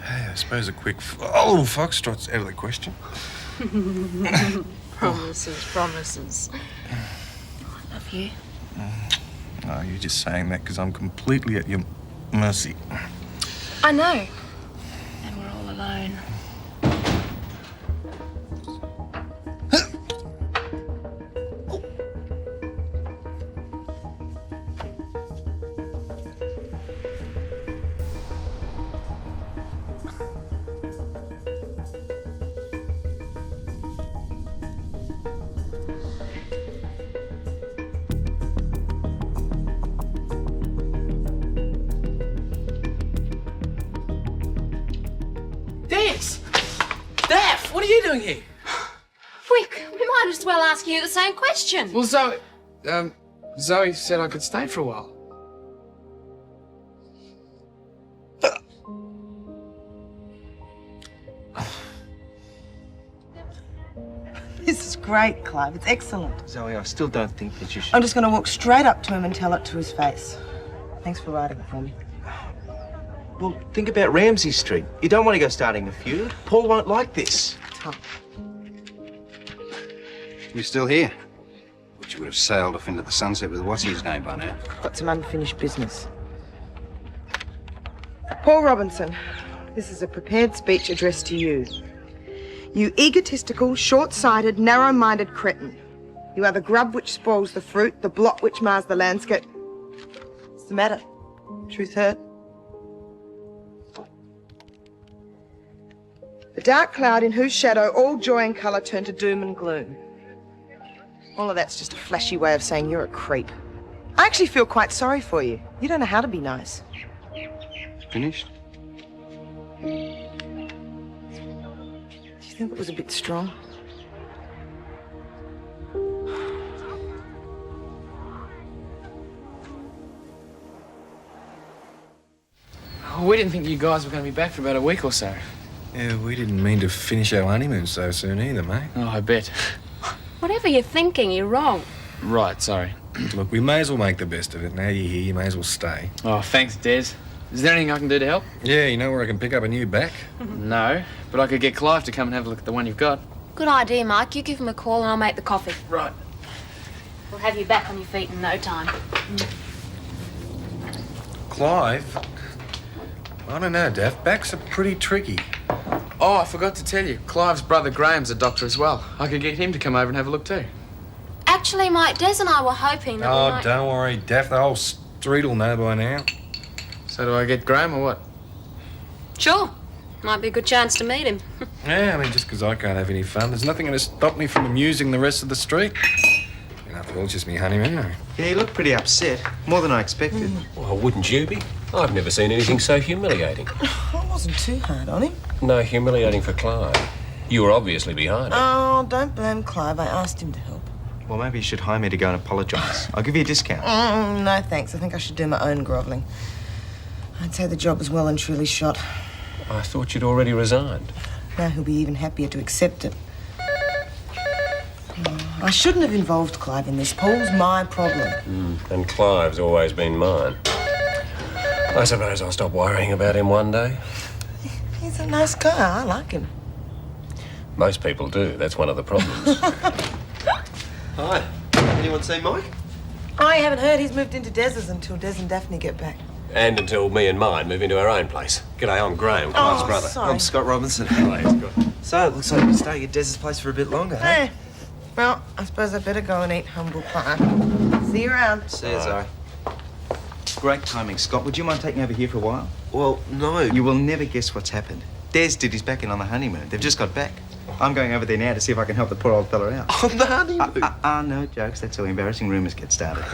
Hey, I suppose a quick little foxtrot's out of the question. Promises. Oh, I love you. Oh, you're just saying that because I'm completely at your mercy. I know. And we're all alone. Daph, what are you doing here? We might as well ask you the same question. Well, Zoe said I could stay for a while. This is great, Clive. It's excellent. Zoe, I still don't think that you should... I'm just going to walk straight up to him and tell it to his face. Thanks for writing it for me. Well, think about Ramsay Street. You don't want to go starting a feud. Paul won't like this. Tom. You still here? But you would have sailed off into the sunset with what's his name by now. Got some unfinished business. Paul Robinson, this is a prepared speech addressed to you. You egotistical, short-sighted, narrow-minded cretin. You are the grub which spoils the fruit, the blot which mars the landscape. What's the matter? Truth hurt? The dark cloud in whose shadow all joy and colour turn to doom and gloom. All of that's just a flashy way of saying you're a creep. I actually feel quite sorry for you. You don't know how to be nice. Finished? Do you think it was a bit strong? Oh, we didn't think you guys were going to be back for about a week or so. Yeah, we didn't mean to finish our honeymoon so soon either, mate. Oh, I bet. Whatever you're thinking, you're wrong. Right, sorry. Look, we may as well make the best of it. Now you're here, you may as well stay. Oh, thanks, Des. Is there anything I can do to help? Yeah, you know where I can pick up a new back? No, but I could get Clive to come and have a look at the one you've got. Good idea, Mike. You give him a call and I'll make the coffee. Right. We'll have you back on your feet in no time. Clive? I don't know, Daph. Backs are pretty tricky. Oh, I forgot to tell you. Clive's brother Graham's a doctor as well. I could get him to come over and have a look too. Actually, Mike, Des and I were hoping that we might... Don't worry, Daph. The whole street will know by now. So do I get Graham or what? Sure. Might be a good chance to meet him. Yeah, I mean, just because I can't have any fun, there's nothing going to stop me from amusing the rest of the street. And after all, it's just me honeymoon. Yeah, you look pretty upset. More than I expected. Well, wouldn't you be? I've never seen anything so humiliating. I wasn't too hard on him. No, humiliating for Clive. You were obviously behind it. Oh, don't blame Clive. I asked him to help. Well, maybe you should hire me to go and apologise. I'll give you a discount. No, thanks. I think I should do my own grovelling. I'd say the job was well and truly shot. I thought you'd already resigned. Now he'll be even happier to accept it. Oh, I shouldn't have involved Clive in this. Paul's my problem. And Clive's always been mine. I suppose I'll stop worrying about him one day. He's a nice guy. I like him. Most people do. That's one of the problems. Hi. Anyone see Mike? I haven't heard. He's moved into Des's until Des and Daphne get back. And until me and mine move into our own place. G'day, I'm Graham, Clive's brother. Sorry. I'm Scott Robinson. Hi, Scott. So, it looks like you're staying at Des's place for a bit longer, hey? Hey. Well, I suppose I better go and eat humble pie. See you around. See you, Zoe. Great timing, Scott. Would you mind taking over here for a while? Well, no. You will never guess what's happened. Des did his back in on the honeymoon. They've just got back. I'm going over there now to see if I can help the poor old fella out. On the honeymoon? No jokes. That's how embarrassing rumours get started.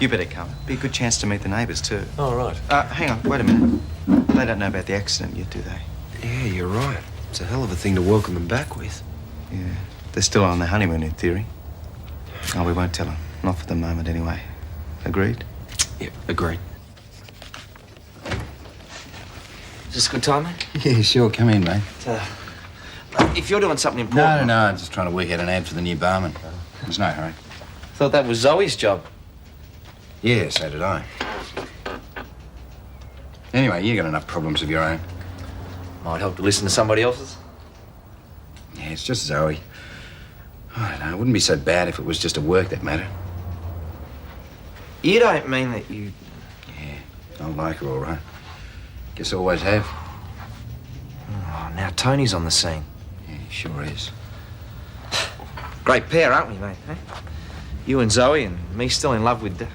You better come. Be a good chance to meet the neighbours, too. All right. Hang on. Wait a minute. They don't know about the accident yet, do they? Yeah, you're right. It's a hell of a thing to welcome them back with. Yeah. They're still on the honeymoon, in theory. Oh, we won't tell them. Not for the moment, anyway. Agreed? Yep, agreed. Is this a good time, mate? Yeah, sure. Come in, mate. If you're doing something important... No. I'm just trying to work out an ad for the new barman. There's no hurry. Thought that was Zoe's job. Yeah, so did I. Anyway, you got enough problems of your own. Might help to listen to somebody else's. Yeah, it's just Zoe. I don't know. It wouldn't be so bad if it was just at work that mattered. You don't mean that you... I like her, all right. Guess I always have. Oh, now Tony's on the scene. Yeah, he sure is. Great pair, aren't we, mate? Eh? You and Zoe and me still in love with...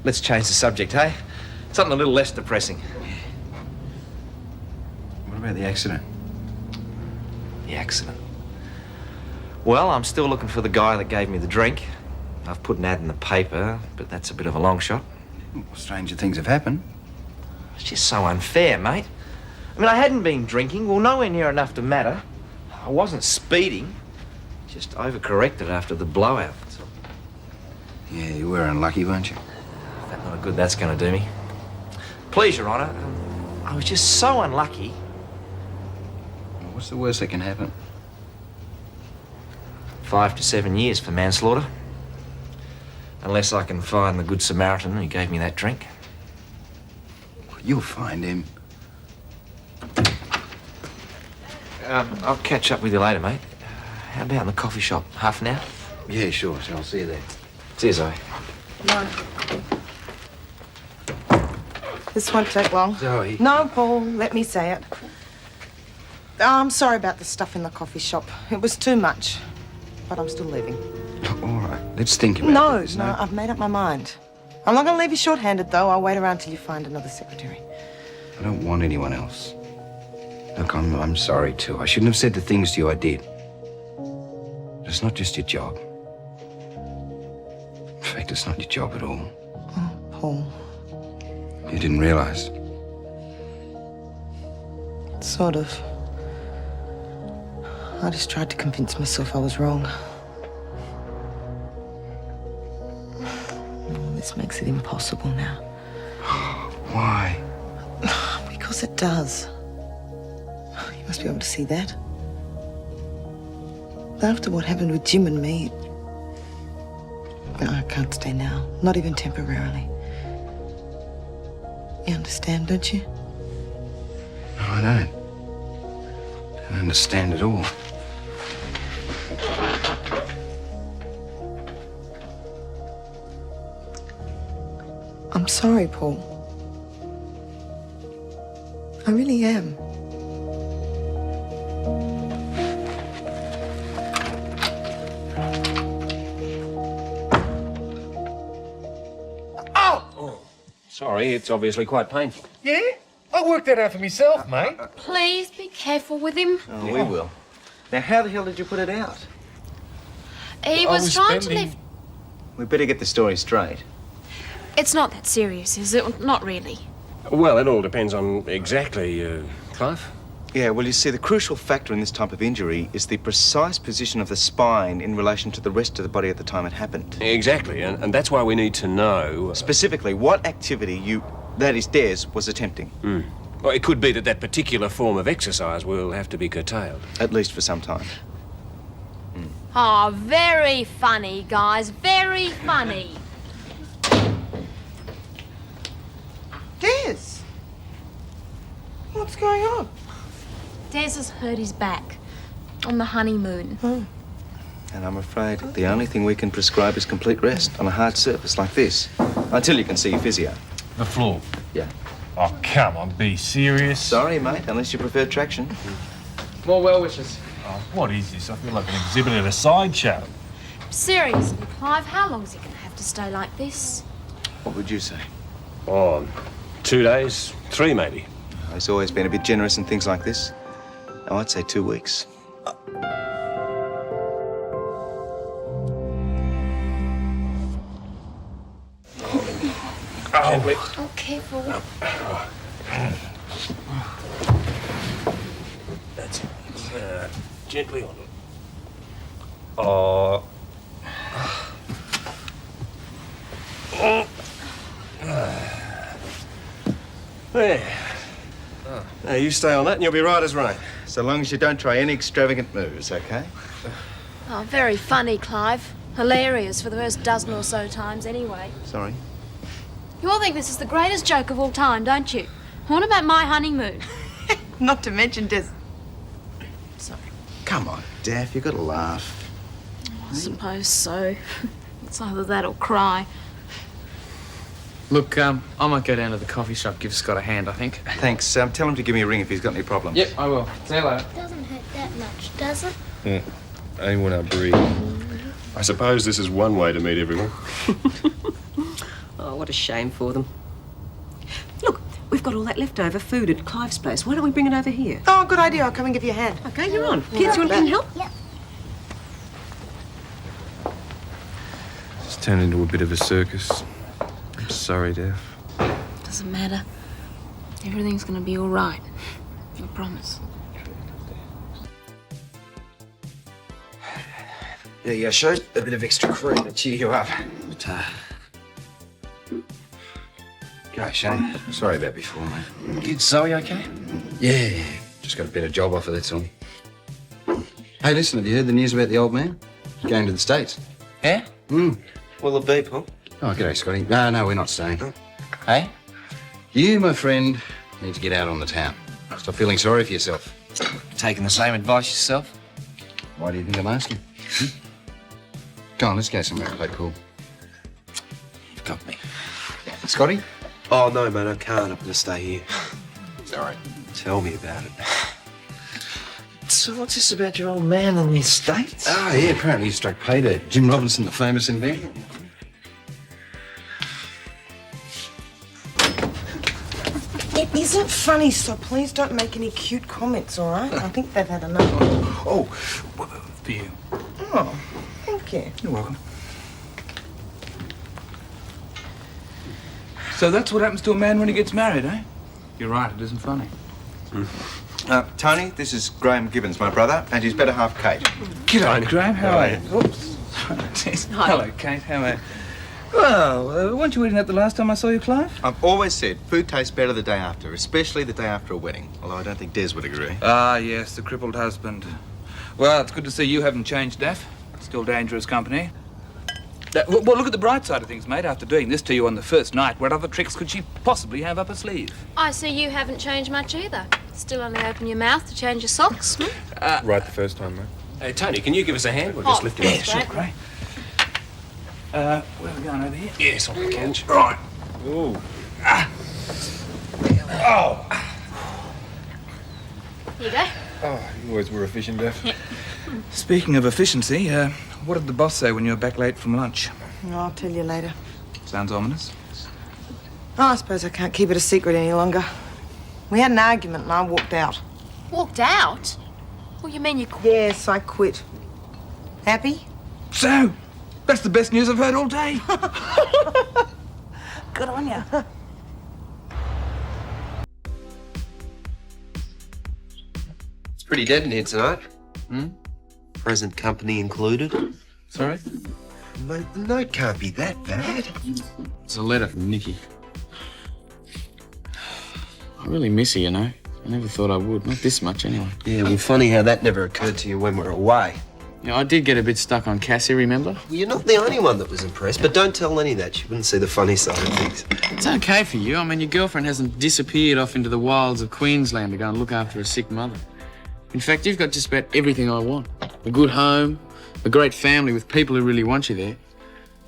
Let's change the subject, hey? Something a little less depressing. What about the accident? The accident. Well, I'm still looking for the guy that gave me the drink. I've put an ad in the paper, but that's a bit of a long shot. Well, stranger things have happened. It's just so unfair, mate. I mean, I hadn't been drinking, well, nowhere near enough to matter. I wasn't speeding. Just overcorrected after the blowout. So... Yeah, you were unlucky, weren't you? That's not good that's going to do me. Please, Your Honour, I was just so unlucky. Well, what's the worst that can happen? 5 to 7 years for manslaughter. Unless I can find the Good Samaritan who gave me that drink. You'll find him. I'll catch up with you later, mate. How about in the coffee shop? Half an hour? Yeah, sure. So I'll see you there. See you, Zoe. No. This won't take long. Zoe. No, Paul, let me say it. I'm sorry about the stuff in the coffee shop. It was too much. But I'm still leaving. All right. Let's think about this. No, I've made up my mind. I'm not going to leave you short-handed, though. I'll wait around till you find another secretary. I don't want anyone else. Look, I'm sorry, too. I shouldn't have said the things to you I did. It's not just your job. In fact, it's not your job at all. Oh, Paul. You didn't realize. Sort of. I just tried to convince myself I was wrong. This makes it impossible now. Why? Because it does. You must be able to see that. After what happened with Jim and me, I can't stay now. Not even temporarily. You understand, don't you? No, I don't. I don't understand at all. I'm sorry, Paul. I really am. Sorry, it's obviously quite painful. Yeah? I worked that out for myself, mate. Please be careful with him. Oh, we will. Now, how the hell did you put it out? He was trying to leave... We better get the story straight. It's not that serious, is it? Not really. Well, it all depends on exactly, Clive. Yeah, well, you see, the crucial factor in this type of injury is the precise position of the spine in relation to the rest of the body at the time it happened. Exactly, and that's why we need to know... Specifically, what activity that is, Des, was attempting. Well, it could be that particular form of exercise will have to be curtailed. At least for some time. Oh, very funny, guys. Very funny. Des! What's going on? Des has hurt his back on the honeymoon. And I'm afraid the only thing we can prescribe is complete rest on a hard surface like this. Until you can see your physio. The floor? Yeah. Oh, come on, be serious. Sorry, mate, unless you prefer traction. More well wishes. Oh, what is this? I feel like an exhibit at a sideshow. Seriously, Clive, how long is he going to have to stay like this? What would you say? Oh, 2 days, 3 maybe. He's always been a bit generous in things like this. Oh, I'd say 2 weeks. Gently. Oh, careful. That's it. Gently on it. Oh. There. Now, you stay on that and you'll be right as rain. So long as you don't try any extravagant moves, okay? Oh, very funny, Clive. Hilarious for the first dozen or so times, anyway. Sorry. You all think this is the greatest joke of all time, don't you? What about my honeymoon? Not to mention Des. Sorry. Come on, Daff, you gotta laugh. I suppose so. It's either that or cry. Look, I might go down to the coffee shop, give Scott a hand, I think. Thanks. Tell him to give me a ring if he's got any problems. Yep, I will. See you later. Doesn't hurt that much, does it? Only when I breathe. I suppose this is one way to meet everyone. Oh, what a shame for them. Look, we've got all that leftover food at Clive's place. Why don't we bring it over here? Oh, good idea. I'll come and give you a hand. Okay, you're on. Kids, you want to help? Yep. It's turned into a bit of a circus. I'm sorry, Daff. Doesn't matter. Everything's going to be all right. I promise. Yeah, yeah, showed a bit of extra cream to cheer you up. But, gosh, Shane, sorry about before, mate. Is Zoe okay? Yeah, just got a better job offer, that's all. Hey, listen, have you heard the news about the old man? He's going to the States. Yeah? Will it be, Paul? Oh, g'day, Scotty. No, we're not staying. Hey? You, my friend, need to get out on the town. Stop feeling sorry for yourself. Taking the same advice yourself? Why do you think I'm asking? Go on, let's go somewhere and play pool. You've got me. Scotty? Oh, no, mate, I can't. I'm going to stay here. Sorry. Tell me about it. So what's this about your old man and the estates? Oh, yeah, apparently you struck pay there. Jim Robinson, the famous inventor. It isn't funny, so please don't make any cute comments, all right? I think they've had enough. Oh, for you. Oh, thank you. You're welcome. So that's what happens to a man when he gets married, eh? You're right, it isn't funny. Tony, this is Graham Gibbons, my brother, and his better half, Kate. G'day, Graham. How are you? Oops. Hello, Kate. How are you? Well, weren't you eating that the last time I saw you, Clive? I've always said food tastes better the day after, especially the day after a wedding, although I don't think Des would agree. Ah, yes, the crippled husband. Well, it's good to see you haven't changed, Daff. Still dangerous company. Well, look at the bright side of things, mate. After doing this to you on the first night, what other tricks could she possibly have up her sleeve? I see you haven't changed much either. Still only open your mouth to change your socks. Right the first time, mate. Hey, Tony, can you give us a hand? We'll just lift him up. Yeah, sure, great. Where are we going, over here? Yes, on the couch. Right. Ooh. Oh! Here you go. Oh, you always were efficient, Daff. Speaking of efficiency, what did the boss say when you were back late from lunch? Oh, I'll tell you later. Sounds ominous. Oh, I suppose I can't keep it a secret any longer. We had an argument and I walked out. Walked out? Well, you mean you quit? Yes, I quit. Happy? So, that's the best news I've heard all day. Good on ya. It's pretty dead in here tonight. Present company included. Sorry? Mate, the note can't be that bad. It's a letter from Nikki. I really miss her, you know. I never thought I would. Not this much, anyway. Yeah, well, funny how that never occurred to you when we're away. Yeah, I did get a bit stuck on Cassie, remember? Well, you're not the only one that was impressed, but don't tell Lenny that. She wouldn't see the funny side of things. It's okay for you. I mean, your girlfriend hasn't disappeared off into the wilds of Queensland to go and look after a sick mother. In fact, you've got just about everything I want. A good home, a great family with people who really want you there.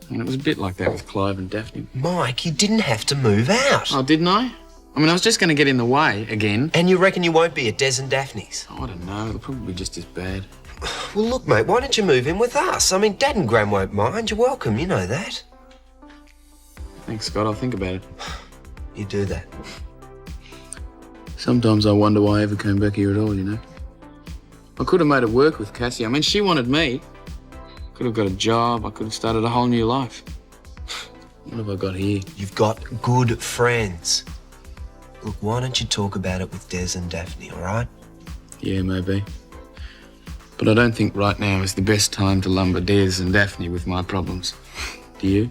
And it was a bit like that with Clive and Daphne. Mike, you didn't have to move out. Oh, didn't I? I mean, I was just going to get in the way again. And you reckon you won't be at Des and Daphne's? Oh, I don't know. It'll probably be just as bad. Well, look, mate, why don't you move in with us? I mean, Dad and Gran won't mind. You're welcome, you know that. Thanks, Scott. I'll think about it. You do that. Sometimes I wonder why I ever came back here at all, you know? I could have made it work with Cassie. I mean, she wanted me. Could have got a job. I could have started a whole new life. What have I got here? You've got good friends. Look, why don't you talk about it with Des and Daphne, all right? Yeah, maybe. But I don't think right now is the best time to lumber Des and Daphne with my problems. Do you?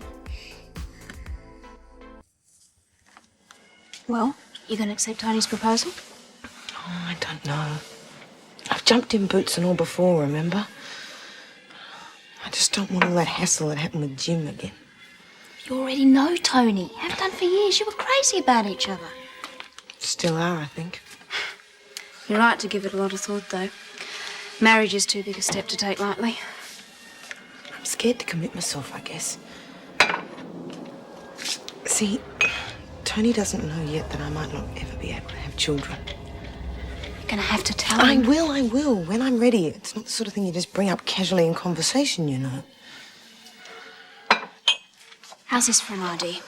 Well, you going to accept Tony's proposal? Oh, I don't know. I've jumped in boots and all before, remember? I just don't want all that hassle that happened with Jim again. You already know Tony. Have done for years. You were crazy about each other. Still are, I think. You're right to give it a lot of thought, though. Marriage is too big a step to take lightly. I'm scared to commit myself, I guess. See, Tony doesn't know yet that I might not ever be able to have children. You're going to have to tell I him. will, when I'm ready. It's not the sort of thing you just bring up casually in conversation, you know. How's this for an idea?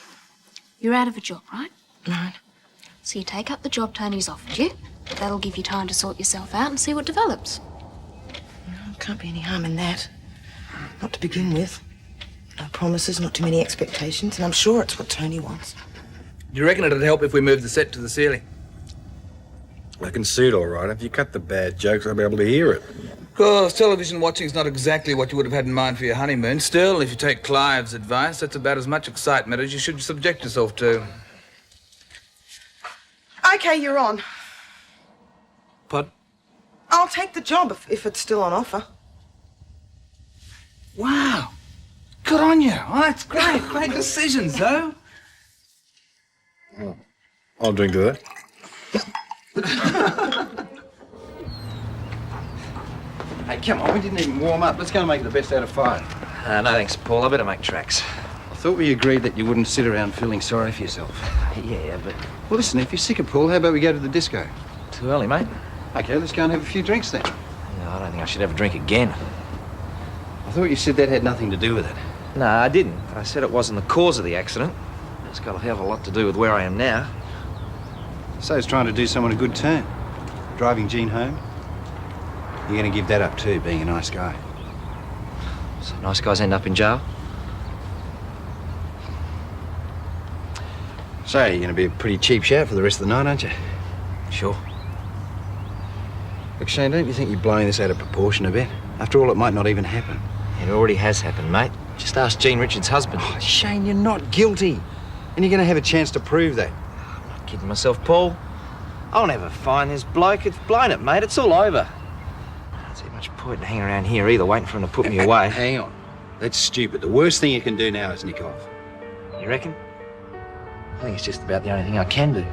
You're out of a job, right? Right. So you take up the job Tony's offered you. That'll give you time to sort yourself out and see what develops. Can't be any harm in that. Not to begin with. No promises, not too many expectations, and I'm sure it's what Tony wants. Do you reckon it'd help if we moved the set to the ceiling? I can see it all right. If you cut the bad jokes, I'll be able to hear it. Of course, television watching's not exactly what you would have had in mind for your honeymoon. Still, if you take Clive's advice, that's about as much excitement as you should subject yourself to. Okay, you're on. What? I'll take the job if it's still on offer. Wow. Good on you. Oh, that's great. Great decisions, though. I'll drink to that. Hey, come on, we didn't even warm up. Let's go and make the best out of 5. No thanks, Paul. I better make tracks. I thought we agreed that you wouldn't sit around feeling sorry for yourself. Yeah, but... Well, listen, if you're sick of Paul, how about we go to the disco? Too early, mate. Okay, let's go and have a few drinks then. No, I don't think I should have a drink again. I thought you said that had nothing to do with it. No, I didn't. I said it wasn't the cause of the accident. It's got a hell of a lot to do with where I am now. So it's trying to do someone a good turn. Driving Jean home. You're going to give that up too, being a nice guy. So nice guys end up in jail? So you're going to be a pretty cheap shout for the rest of the night, aren't you? Sure. Look, Shane, don't you think you're blowing this out of proportion a bit? After all, it might not even happen. It already has happened, mate. Just ask Jean Richards' husband. Oh, Shane, you're not guilty. And you're going to have a chance to prove that. I'm not kidding myself, Paul. I'll never find this bloke. It's blown it, mate. It's all over. I don't see much point in hanging around here either, waiting for him to put me away. Hang on. That's stupid. The worst thing you can do now is nick off. You reckon? I think it's just about the only thing I can do.